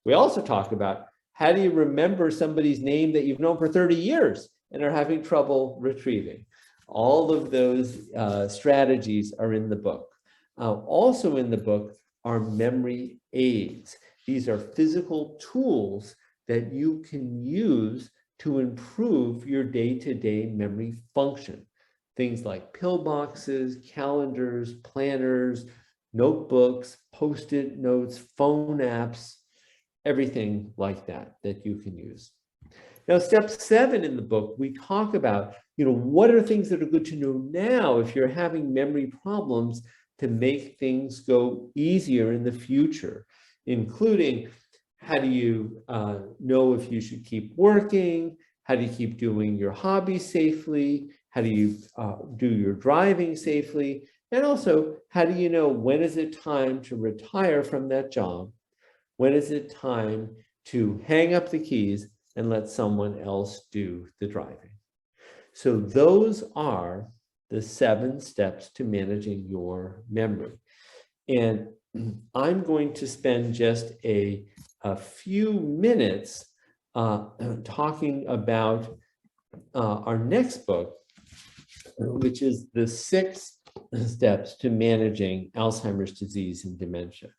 We also talk about how do you remember somebody's name that you've known for 30 years and are having trouble retrieving. All of those strategies are in the book. Also in the book are memory aids. These are physical tools that you can use to improve your day-to-day memory function. Things like pillboxes, calendars, planners, notebooks, Post-it notes, phone apps, everything like that you can use. Now, step 7 in the book, we talk about, what are things that are good to know now if you're having memory problems to make things go easier in the future, including how do you know if you should keep working? How do you keep doing your hobbies safely? How do you do your driving safely? And also, how do you know when is it time to retire from that job? When is it time to hang up the keys and let someone else do the driving? So those are the 7 steps to managing your memory. And I'm going to spend just a few minutes talking about our next book, which is the 6 steps to managing Alzheimer's disease and dementia.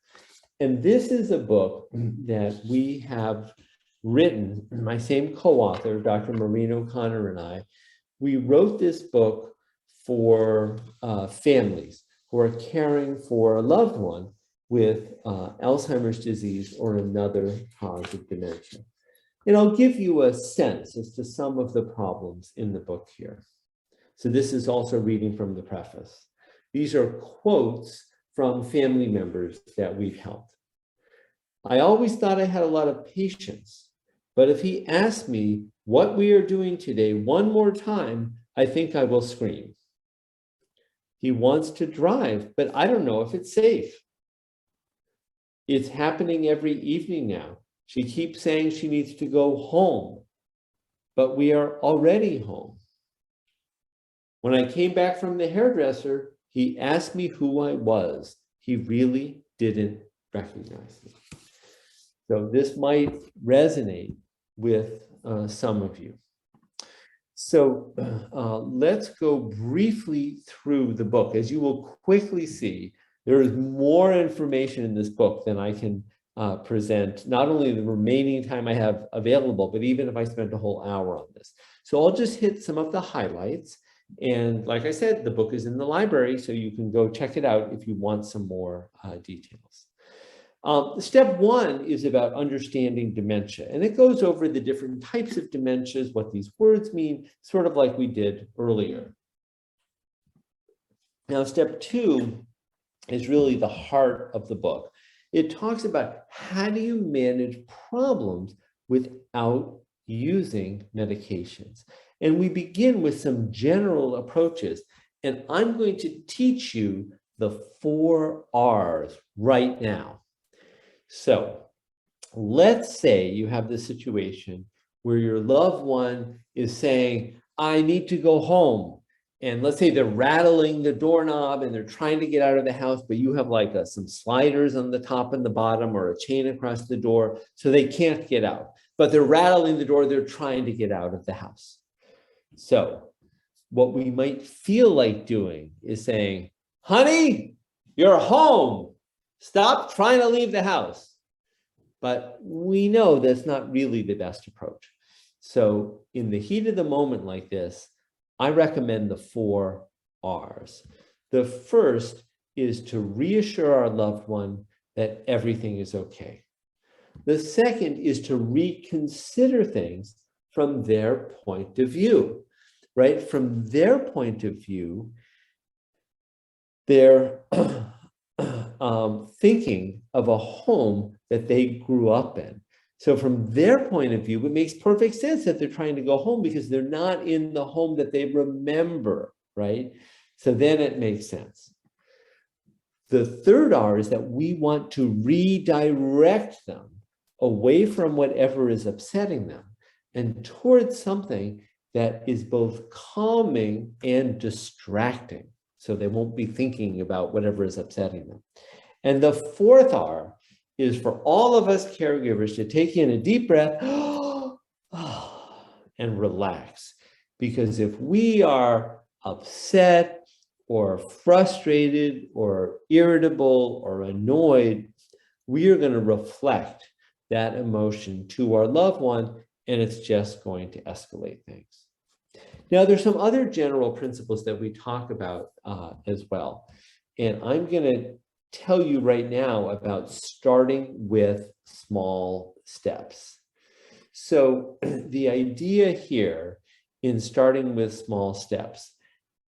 And this is a book that we have written, my same co-author, Dr. Maureen O'Connor and I. We wrote this book for families who are caring for a loved one with Alzheimer's disease or another cause of dementia. And I'll give you a sense as to some of the problems in the book here. So this is also reading from the preface. These are quotes from family members that we've helped. I always thought I had a lot of patience, but if he asked me what we are doing today one more time, I think I will scream. He wants to drive, but I don't know if it's safe. It's happening every evening now. She keeps saying she needs to go home, but we are already home. When I came back from the hairdresser, he asked me who I was. He really didn't recognize me. So this might resonate with some of you. So let's go briefly through the book. As you will quickly see, there is more information in this book than I can present, not only the remaining time I have available, but even if I spent a whole hour on this. So I'll just hit some of the highlights. And like I said, the book is in the library, so you can go check it out if you want some more details. Step 1 is about understanding dementia, and it goes over the different types of dementias, what these words mean, sort of like we did earlier. Now, step 2 is really the heart of the book. It talks about how do you manage problems without using medications. And we begin with some general approaches, and I'm going to teach you the 4 R's right now. So let's say you have this situation where your loved one is saying, I need to go home. And let's say they're rattling the doorknob and they're trying to get out of the house, but you have like some sliders on the top and the bottom or a chain across the door, so they can't get out. But they're rattling the door, they're trying to get out of the house. So what we might feel like doing is saying, honey, you're home. Stop trying to leave the house. But we know that's not really the best approach. So in the heat of the moment like this, I recommend the 4 R's. The first is to reassure our loved one that everything is okay. The second is to reconsider things from their point of view, right? From their point of view, they're thinking of a home that they grew up in. So from their point of view, it makes perfect sense that they're trying to go home because they're not in the home that they remember, right? So then it makes sense. The third R is that we want to redirect them away from whatever is upsetting them and towards something that is both calming and distracting. So they won't be thinking about whatever is upsetting them. And the fourth R is for all of us caregivers to take in a deep breath and relax. Because if we are upset or frustrated or irritable or annoyed, we are going to reflect that emotion to our loved one, and it's just going to escalate things. Now, there's some other general principles that we talk about as well. And I'm going to tell you right now about starting with small steps. So the idea here in starting with small steps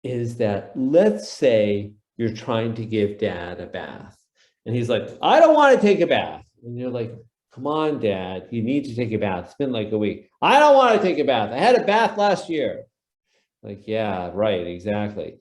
is that, let's say you're trying to give Dad a bath. And he's like, I don't want to take a bath. And you're like, come on, Dad, you need to take a bath. It's been like a week. I don't want to take a bath. I had a bath last year. Like, yeah, right, exactly.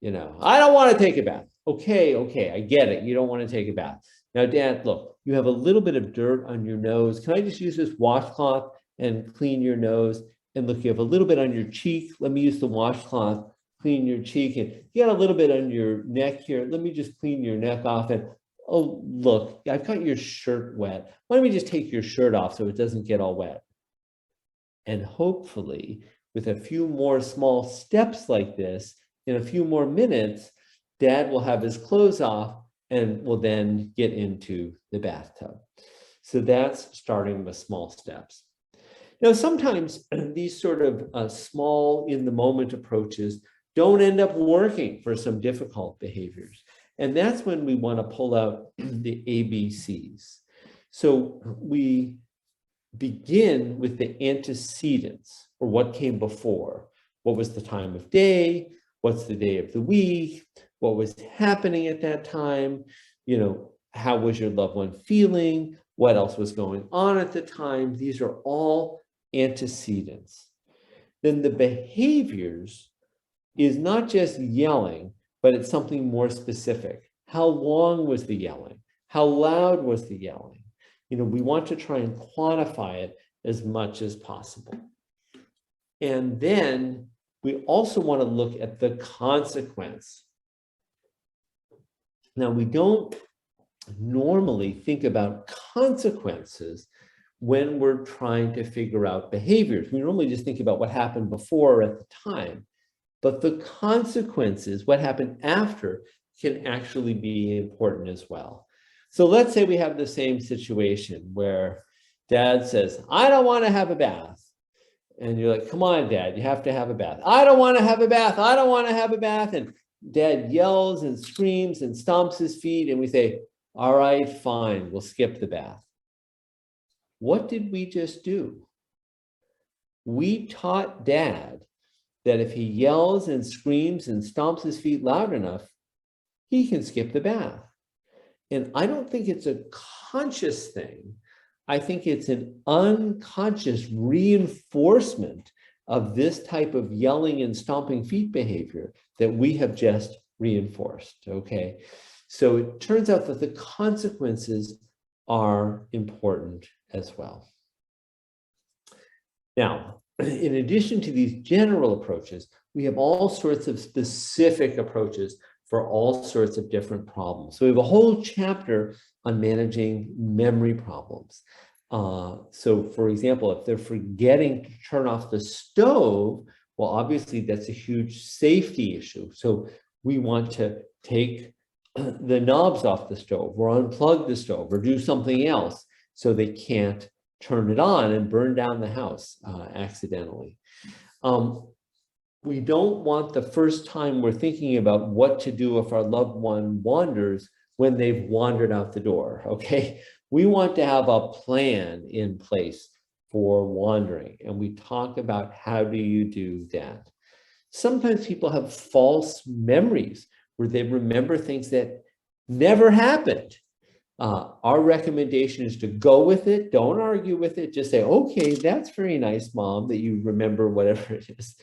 You know, I don't want to take a bath. Okay, I get it. You don't want to take a bath. Now, Dad, look, you have a little bit of dirt on your nose. Can I just use this washcloth and clean your nose? And look, you have a little bit on your cheek. Let me use the washcloth, clean your cheek. And you got a little bit on your neck here. Let me just clean your neck off. And oh, look, I've got your shirt wet. Why don't we just take your shirt off so it doesn't get all wet? And hopefully, with a few more small steps like this, in a few more minutes, Dad will have his clothes off and will then get into the bathtub. So that's starting with small steps. Now, sometimes these sort of small in the moment approaches don't end up working for some difficult behaviors. And that's when we want to pull out the ABCs. So we begin with the antecedents, or what came before. What was the time of day? What's the day of the week? What was happening at that time? You know, how was your loved one feeling? What else was going on at the time? These are all antecedents. Then the behaviors is not just yelling, but it's something more specific. How long was the yelling? How loud was the yelling? You know, we want to try and quantify it as much as possible. And then we also want to look at the consequence. Now, we don't normally think about consequences when we're trying to figure out behaviors. We normally just think about what happened before or at the time. But the consequences, what happened after, can actually be important as well. So let's say we have the same situation where Dad says, I don't want to have a bath. And you're like, come on, Dad, you have to have a bath. I don't want to have a bath. I don't want to have a bath. And Dad yells and screams and stomps his feet. And we say, all right, fine, we'll skip the bath. What did we just do? We taught Dad that if he yells and screams and stomps his feet loud enough, he can skip the bath. And I don't think it's a conscious thing. I think it's an unconscious reinforcement of this type of yelling and stomping feet behavior that we have just reinforced, okay? So it turns out that the consequences are important as well. Now, in addition to these general approaches, we have all sorts of specific approaches for all sorts of different problems. So we have a whole chapter on managing memory problems. So for example, if they're forgetting to turn off the stove, well, obviously that's a huge safety issue. So we want to take the knobs off the stove or unplug the stove or do something else so they can't turn it on and burn down the house accidentally. We don't want the first time we're thinking about what to do if our loved one wanders when they've wandered out the door, okay? We want to have a plan in place for wandering. And we talk about how do you do that. Sometimes people have false memories where they remember things that never happened. Our recommendation is to go with it. Don't argue with it. Just say, okay, that's very nice, Mom, that you remember whatever it is.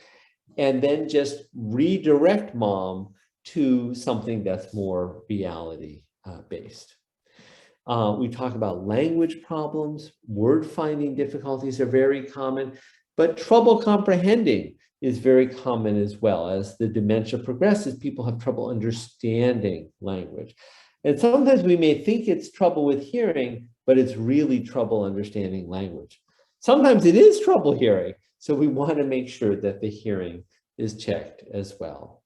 And then just redirect Mom to something that's more reality based. We talk about language problems. Word finding difficulties are very common, but trouble comprehending is very common as well. As the dementia progresses, people have trouble understanding language. And sometimes we may think it's trouble with hearing, but it's really trouble understanding language. Sometimes it is trouble hearing, so we want to make sure that the hearing is checked as well.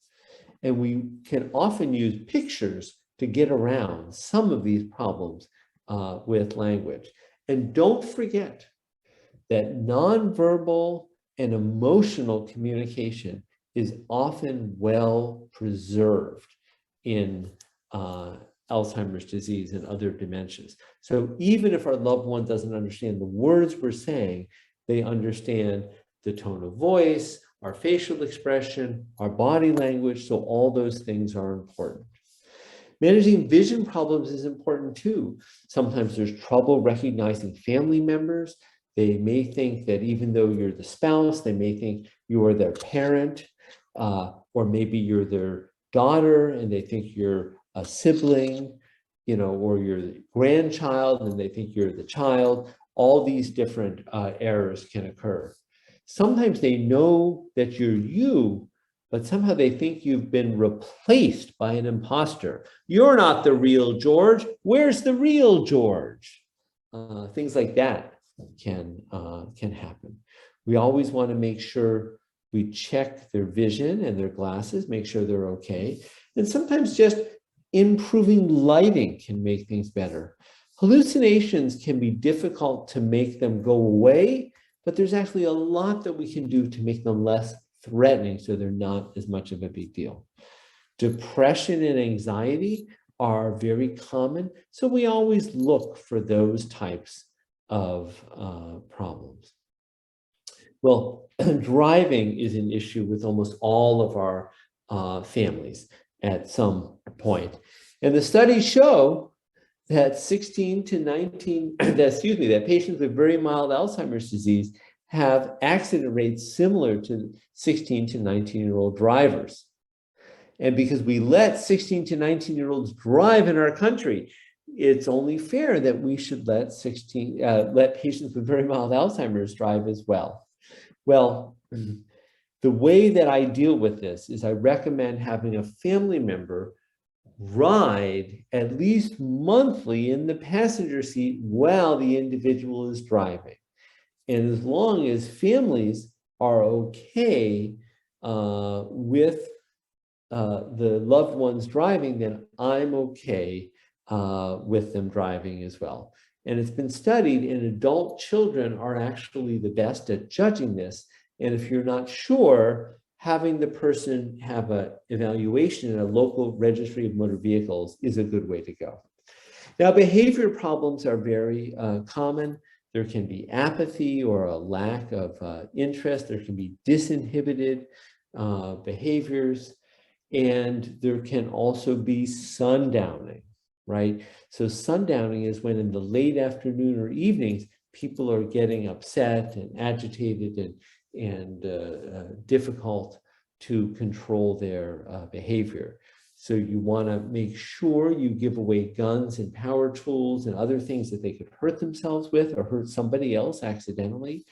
And we can often use pictures to get around some of these problems with language. And don't forget that nonverbal and emotional communication is often well preserved in Alzheimer's disease and other dementias. So even if our loved one doesn't understand the words we're saying, they understand the tone of voice, our facial expression, our body language. So all those things are important. Managing vision problems is important too. Sometimes there's trouble recognizing family members. They may think that even though you're the spouse, they may think you are their parent, or maybe you're their daughter and they think you're a sibling, you know, or you're the grandchild and they think you're the child. All these different errors can occur. Sometimes they know that you're you, but somehow they think you've been replaced by an imposter. You're not the real George. Where's the real George? Things like that can happen. We always want to make sure we check their vision and their glasses, make sure they're okay. And sometimes just improving lighting can make things better. Hallucinations can be difficult to make them go away, but there's actually a lot that we can do to make them less threatening so they're not as much of a big deal. Depression and anxiety are very common, so we always look for those types of problems. Well, driving is an issue with almost all of our families at some point. And the studies show that 16 to 19, that patients with very mild Alzheimer's disease have accident rates similar to 16 to 19-year-old drivers. And because we let 16 to 19-year-olds drive in our country, it's only fair that we should let patients with very mild Alzheimer's drive as well. Well, the way that I deal with this is I recommend having a family member ride at least monthly in the passenger seat while the individual is driving. And as long as families are okay with the loved ones driving, then I'm okay with them driving as well. And it's been studied, and adult children are actually the best at judging this. And if you're not sure, having the person have an evaluation in a local registry of motor vehicles is a good way to go. Now, behavior problems are very common. There can be apathy or a lack of interest. There can be disinhibited behaviors. And there can also be sundowning, right? So sundowning is when in the late afternoon or evenings, people are getting upset and agitated and difficult to control their behavior. So you want to make sure you give away guns and power tools and other things that they could hurt themselves with or hurt somebody else accidentally.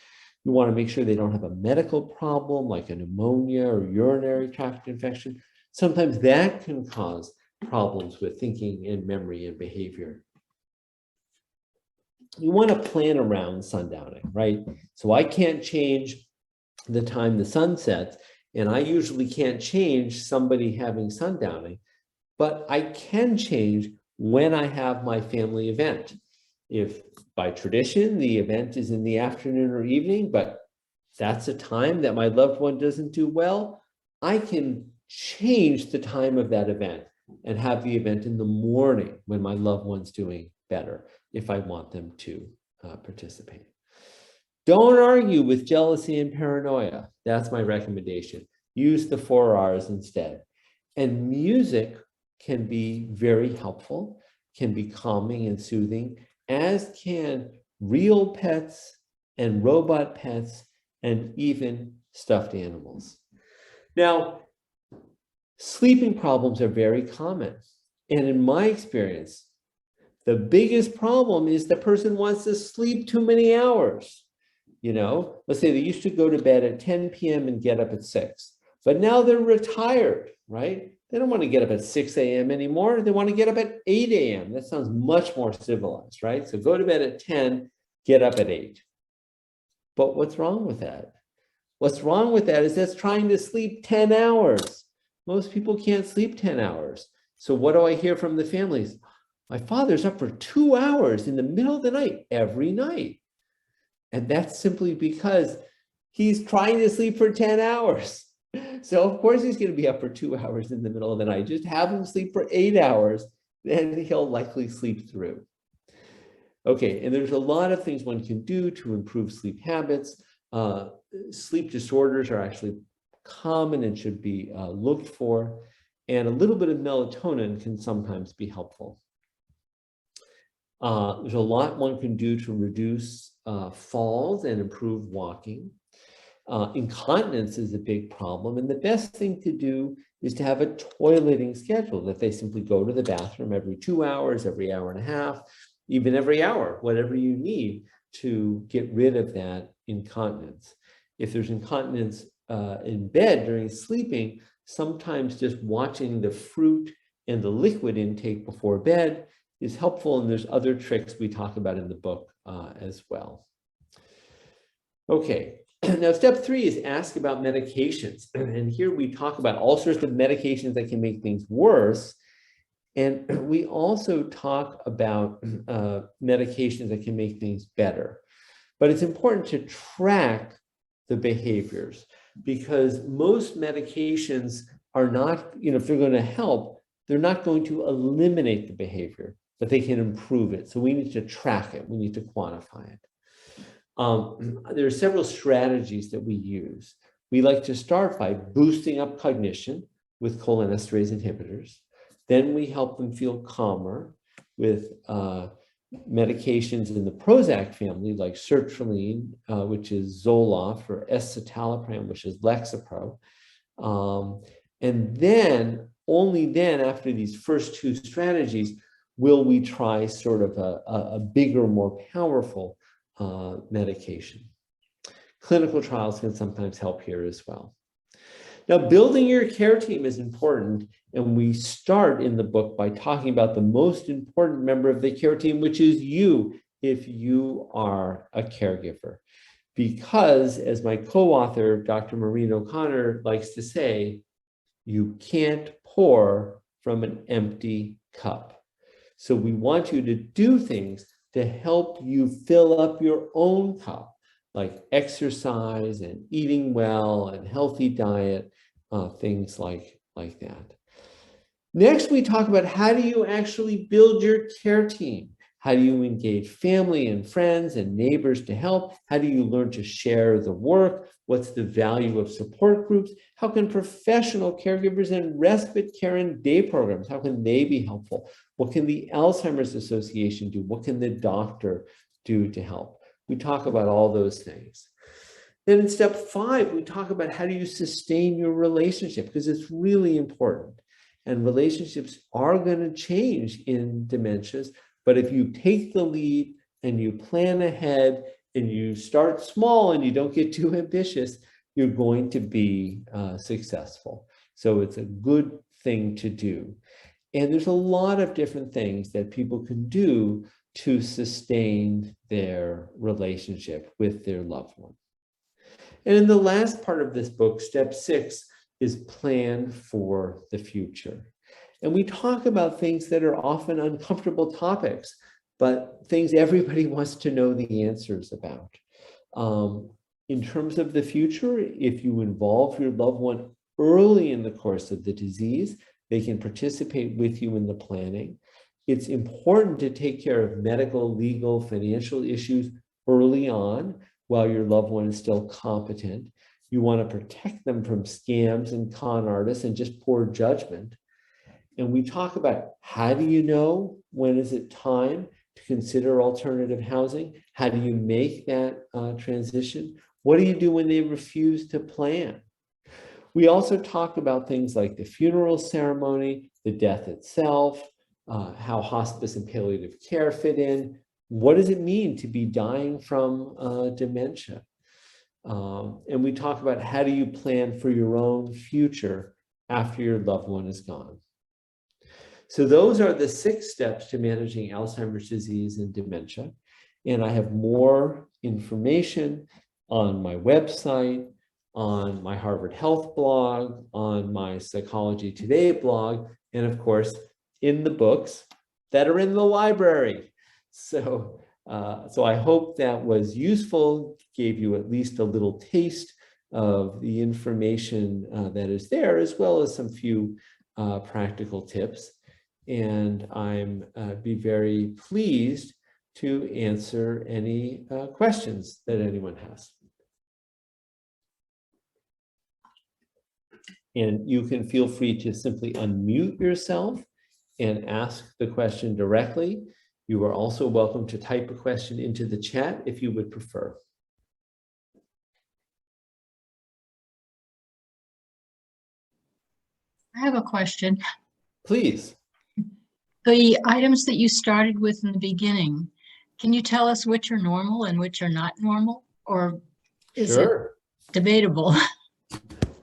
You want to make sure they don't have a medical problem like a pneumonia or urinary tract infection. Sometimes that can cause problems with thinking and memory and behavior. You want to plan around sundowning, right? So I can't change the time the sun sets, and I usually can't change somebody having sundowning, but I can change when I have my family event. If by tradition, the event is in the afternoon or evening, but that's a time that my loved one doesn't do well, I can change the time of that event and have the event in the morning when my loved one's doing better if I want them to participate. Don't argue with jealousy and paranoia. That's my recommendation. Use the 4 R's instead. And music can be very helpful, can be calming and soothing, as can real pets and robot pets and even stuffed animals. Now, sleeping problems are very common. And in my experience, the biggest problem is the person wants to sleep too many hours. You know, let's say they used to go to bed at 10 p.m. and get up at 6, but now they're retired, right? They don't want to get up at 6 a.m. anymore. They want to get up at 8 a.m. That sounds much more civilized, right? So go to bed at 10, get up at 8. But what's wrong with that? What's wrong with that is that's trying to sleep 10 hours. Most people can't sleep 10 hours. So what do I hear from the families? My father's up for 2 hours in the middle of the night, every night. And that's simply because he's trying to sleep for 10 hours. So of course he's going to be up for 2 hours in the middle of the night. Just have him sleep for 8 hours, then he'll likely sleep through. Okay, and there's a lot of things one can do to improve sleep habits. Sleep disorders are actually common and should be looked for. And a little bit of melatonin can sometimes be helpful. There's a lot one can do to reduce falls and improve walking. Incontinence is a big problem, and the best thing to do is to have a toileting schedule, that they simply go to the bathroom every 2 hours, every hour and a half, even every hour, whatever you need to get rid of that incontinence. If there's incontinence in bed during sleeping, sometimes just watching the fruit and the liquid intake before bed is helpful, and there's other tricks we talk about in the book as well. Okay, now step 3 is ask about medications. And here we talk about all sorts of medications that can make things worse. And we also talk about medications that can make things better. But it's important to track the behaviors, because most medications are not, if they're going to help, they're not going to eliminate the behavior, but they can improve it. So we need to track it. We need to quantify it. There are several strategies that we use. We like to start by boosting up cognition with cholinesterase inhibitors. Then we help them feel calmer with medications in the Prozac family, like sertraline, which is Zoloft, or escitalopram, which is Lexapro. And then, only then, after these first 2 strategies, will we try sort of a bigger, more powerful medication. Clinical trials can sometimes help here as well. Now, building your care team is important, and we start in the book by talking about the most important member of the care team, which is you, if you are a caregiver. Because, as my co-author, Dr. Maureen O'Connor, likes to say, you can't pour from an empty cup. So we want you to do things to help you fill up your own cup, like exercise and eating well and healthy diet, things like that. Next, we talk about how do you actually build your care team? How do you engage family and friends and neighbors to help? How do you learn to share the work? What's the value of support groups? How can professional caregivers and respite care and day programs, how can they be helpful? What can the Alzheimer's Association do? What can the doctor do to help? We talk about all those things. Then in step 5, we talk about how do you sustain your relationship, because it's really important. And relationships are going to change in dementias, but if you take the lead and you plan ahead and you start small and you don't get too ambitious, you're going to be successful. So it's a good thing to do. And there's a lot of different things that people can do to sustain their relationship with their loved one. And in the last part of this book, step 6 is plan for the future. And we talk about things that are often uncomfortable topics, but things everybody wants to know the answers about. In terms of the future, if you involve your loved one early in the course of the disease, they can participate with you in the planning. It's important to take care of medical, legal, financial issues early on while your loved one is still competent. You want to protect them from scams and con artists and just poor judgment. And we talk about, how do you know when is it time to consider alternative housing? How do you make that transition? What do you do when they refuse to plan? We also talk about things like the funeral ceremony, the death itself, how hospice and palliative care fit in. What does it mean to be dying from dementia? And we talk about, how do you plan for your own future after your loved one is gone? So those are the 6 steps to managing Alzheimer's disease and dementia. And I have more information on my website, on my Harvard Health blog, on my Psychology Today blog, and of course, in the books that are in the library. So I hope that was useful, gave you at least a little taste of the information that is there, as well as some few practical tips. And I'm be very pleased to answer any questions that anyone has. And you can feel free to simply unmute yourself and ask the question directly. You are also welcome to type a question into the chat if you would prefer. I have a question. Please. The items that you started with in the beginning, can you tell us which are normal and which are not normal? Or is it debatable?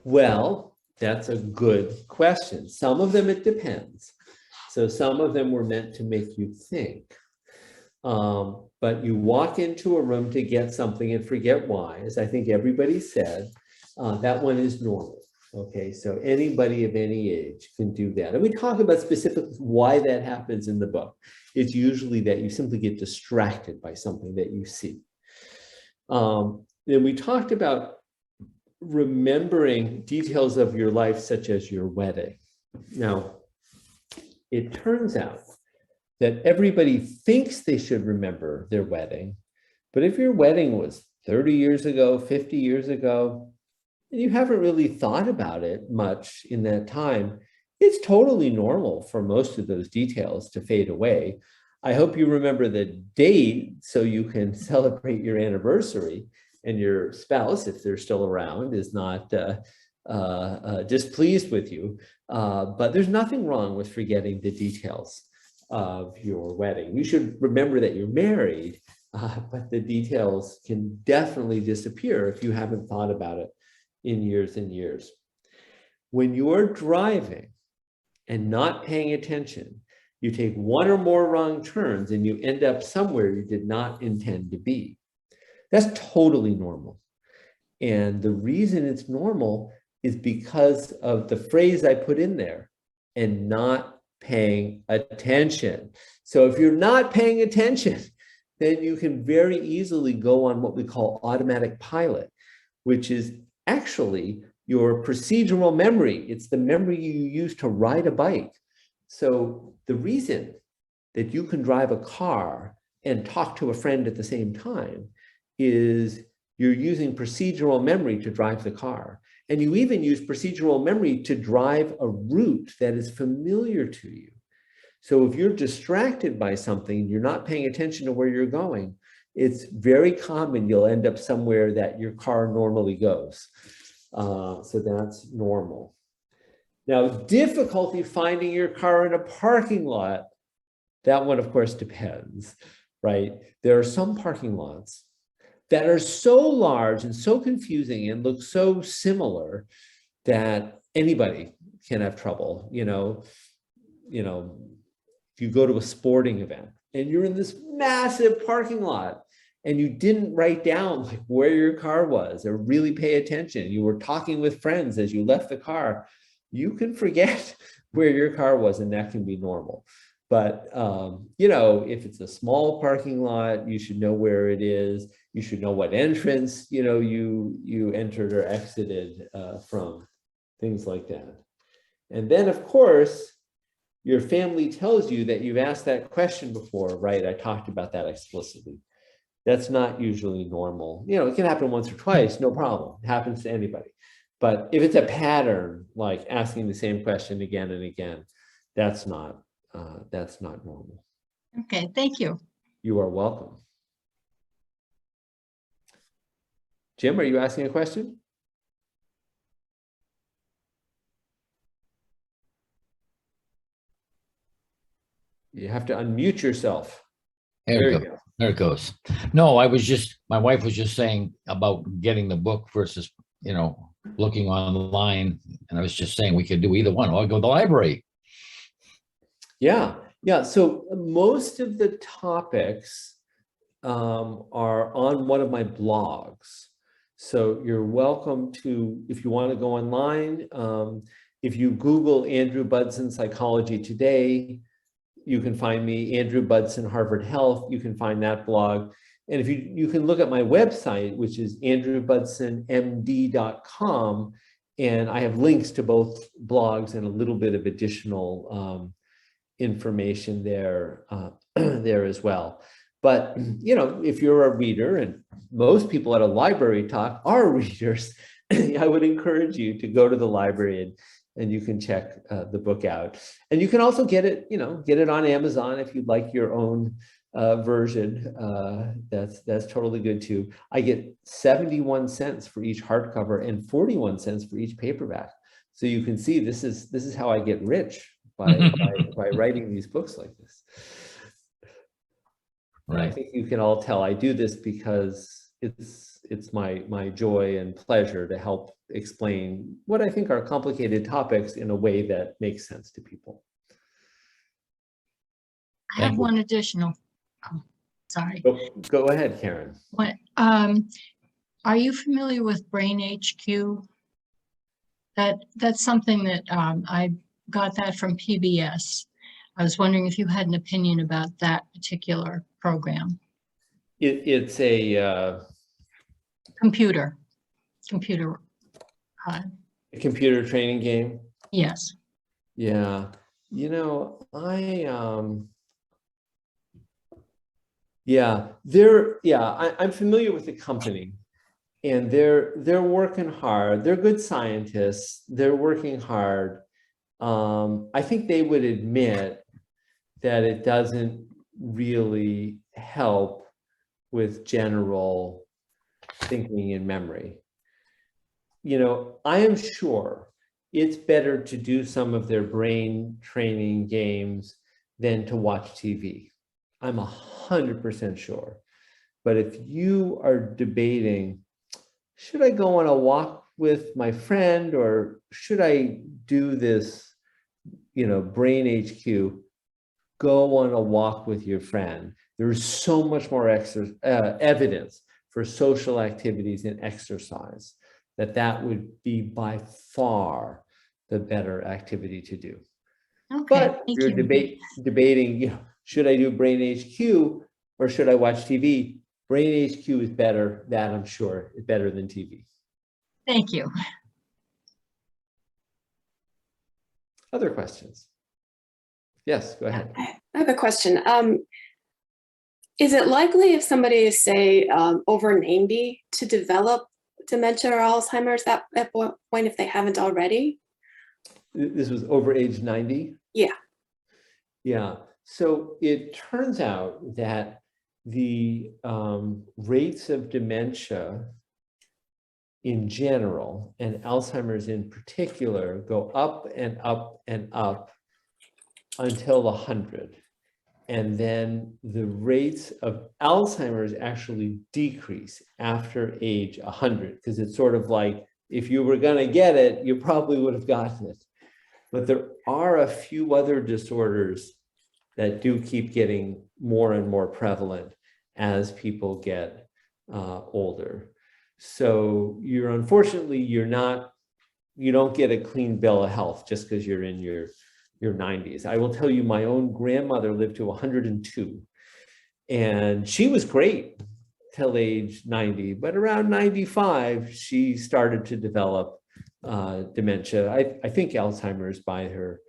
Well, that's a good question. Some of them, it depends. So some of them were meant to make you think. But you walk into a room to get something and forget why, as I think everybody said, that one is normal. Okay, so anybody of any age can do that. And we talk about specifically why that happens in the book. It's usually that you simply get distracted by something that you see. Then we talked about remembering details of your life, such as your wedding. Now, it turns out that everybody thinks they should remember their wedding, but if your wedding was 30 years ago, 50 years ago, and you haven't really thought about it much in that time, it's totally normal for most of those details to fade away. I hope you remember the date so you can celebrate your anniversary, and your spouse, if they're still around, is not displeased with you. But there's nothing wrong with forgetting the details of your wedding. You should remember that you're married, but the details can definitely disappear if you haven't thought about it in years and years. When you're driving and not paying attention, you take one or more wrong turns and you end up somewhere you did not intend to be. That's totally normal. And the reason it's normal is because of the phrase I put in there, and not paying attention. So if you're not paying attention, then you can very easily go on what we call automatic pilot, which is actually your procedural memory. It's the memory you use to ride a bike. So the reason that you can drive a car and talk to a friend at the same time is you're using procedural memory to drive the car. And you even use procedural memory to drive a route that is familiar to you. So if you're distracted by something, you're not paying attention to where you're going, it's very common you'll end up somewhere that your car normally goes. So that's normal. Now, difficulty finding your car in a parking lot, that one, of course, depends, right? There are some parking lots that are so large and so confusing and look so similar that anybody can have trouble. You know, if you go to a sporting event and you're in this massive parking lot and you didn't write down like where your car was or really pay attention, you were talking with friends as you left the car, you can forget where your car was, and that can be normal. But, if it's a small parking lot, you should know where it is. You should know what entrance, you entered or exited from, things like that. And then, of course, your family tells you that you've asked that question before, right? I talked about that explicitly. That's not usually normal. You know, it can happen once or twice, no problem. It happens to anybody. But if it's a pattern, like asking the same question again and again, that's not normal. Okay, thank you. You are welcome. Jim, are you asking a question? You have to unmute yourself. There you go. There it goes. No, my wife was just saying about getting the book versus, you know, looking online. And I was just saying we could do either one, or go to the library. Yeah. So most of the topics are on one of my blogs. So you're welcome to, if you want to go online, if you Google Andrew Budson Psychology Today, you can find me, Andrew Budson, Harvard Health. You can find that blog. And if you can look at my website, which is andrewbudsonmd.com, and I have links to both blogs and a little bit of additional information there, there as well. But, you know, if you're a reader, and most people at a library talk are readers, I would encourage you to go to the library and you can check the book out. And you can also get it, you know, get it on Amazon if you'd like your own version. That's totally good too. I get 71 cents for each hardcover and 41 cents for each paperback. So you can see this is how I get rich by writing these books like this. Right. I think you can all tell I do this because it's my joy and pleasure to help explain what I think are complicated topics in a way that makes sense to people. I have one additional. Oh, sorry. Go ahead, Karen. What, are you familiar with Brain HQ? That's something that I got that from PBS. I was wondering if you had an opinion about that particular program. It's a computer a computer training game. Yes. Yeah, you know, I'm familiar with the company, and they're working hard. They're good scientists. They're working hard. I think they would admit that it doesn't really help with general thinking and memory. You know, I am sure it's better to do some of their brain training games than to watch TV. I'm 100% sure. But if you are debating, should I go on a walk with my friend, or should I do this, you know, Brain HQ, go on a walk with your friend. There's so much more evidence for social activities and exercise that would be by far the better activity to do. Okay, but if you're debating, you know, should I do Brain HQ or should I watch TV? Brain HQ is better. That I'm sure is better than TV. Thank you. Other questions? Yes, go ahead. I have a question. Is it likely if somebody is, say, over 90 to develop dementia or Alzheimer's at what point if they haven't already? This was over age 90? Yeah. Yeah. So it turns out that the rates of dementia in general, and Alzheimer's in particular, go up and up and up until 100. And then the rates of Alzheimer's actually decrease after age 100, because it's sort of like, if you were going to get it, you probably would have gotten it. But there are a few other disorders that do keep getting more and more prevalent as people get older. So unfortunately, you don't get a clean bill of health just because you're in your 90s. I will tell you, my own grandmother lived to 102, and she was great till age 90, but around 95, she started to develop dementia. I think Alzheimer's by her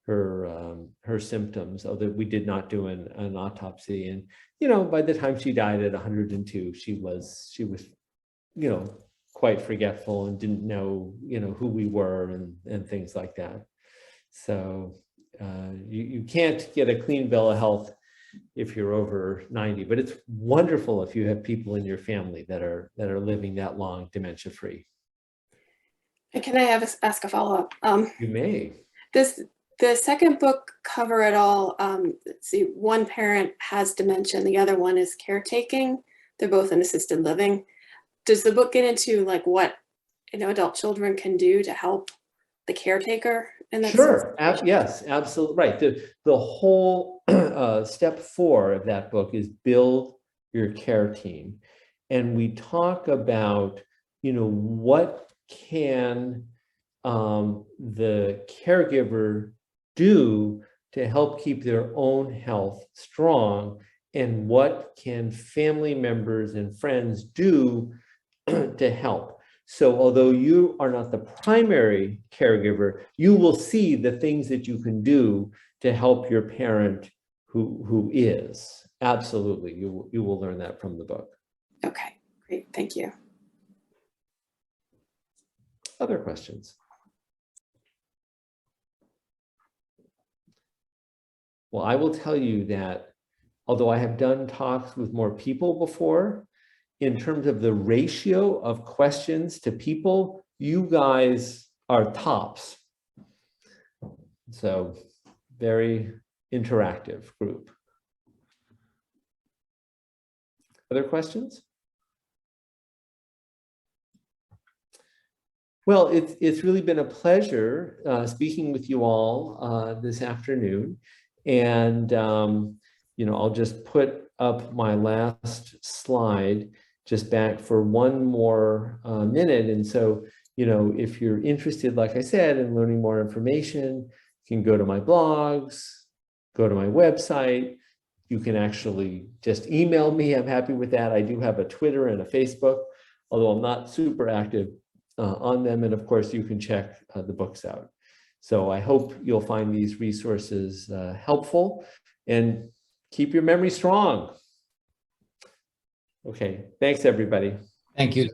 her symptoms, although we did not do an autopsy. And, you know, by the time she died at 102, she was, you know, quite forgetful and didn't know, you know, who we were and things like that. So you can't get a clean bill of health if you're over 90, but it's wonderful if you have people in your family that are living that long dementia free. And can I ask a follow-up? You may. Does the second book cover it all? Let's see, one parent has dementia and the other one is caretaking. They're both in assisted living. Does the book get into like what, you know, adult children can do to help the caretaker? Sure. Yes, absolutely right. The whole step 4 of that book is build your care team. And we talk about, you know, what can the caregiver do to help keep their own health strong, and what can family members and friends do to help. So although you are not the primary caregiver, you will see the things that you can do to help your parent who is. Absolutely, you will learn that from the book. Okay, great, thank you. Other questions? Well, I will tell you that although I have done talks with more people before, in terms of the ratio of questions to people, you guys are tops. So very interactive group. Other questions? Well, it's really been a pleasure speaking with you all this afternoon. And, you know, I'll just put up my last slide just back for one more minute. And so, you know, if you're interested, like I said, in learning more information, you can go to my blogs, go to my website. You can actually just email me. I'm happy with that. I do have a Twitter and a Facebook, although I'm not super active on them. And of course, you can check the books out. So I hope you'll find these resources helpful, and keep your memory strong. Okay, thanks everybody. Thank you.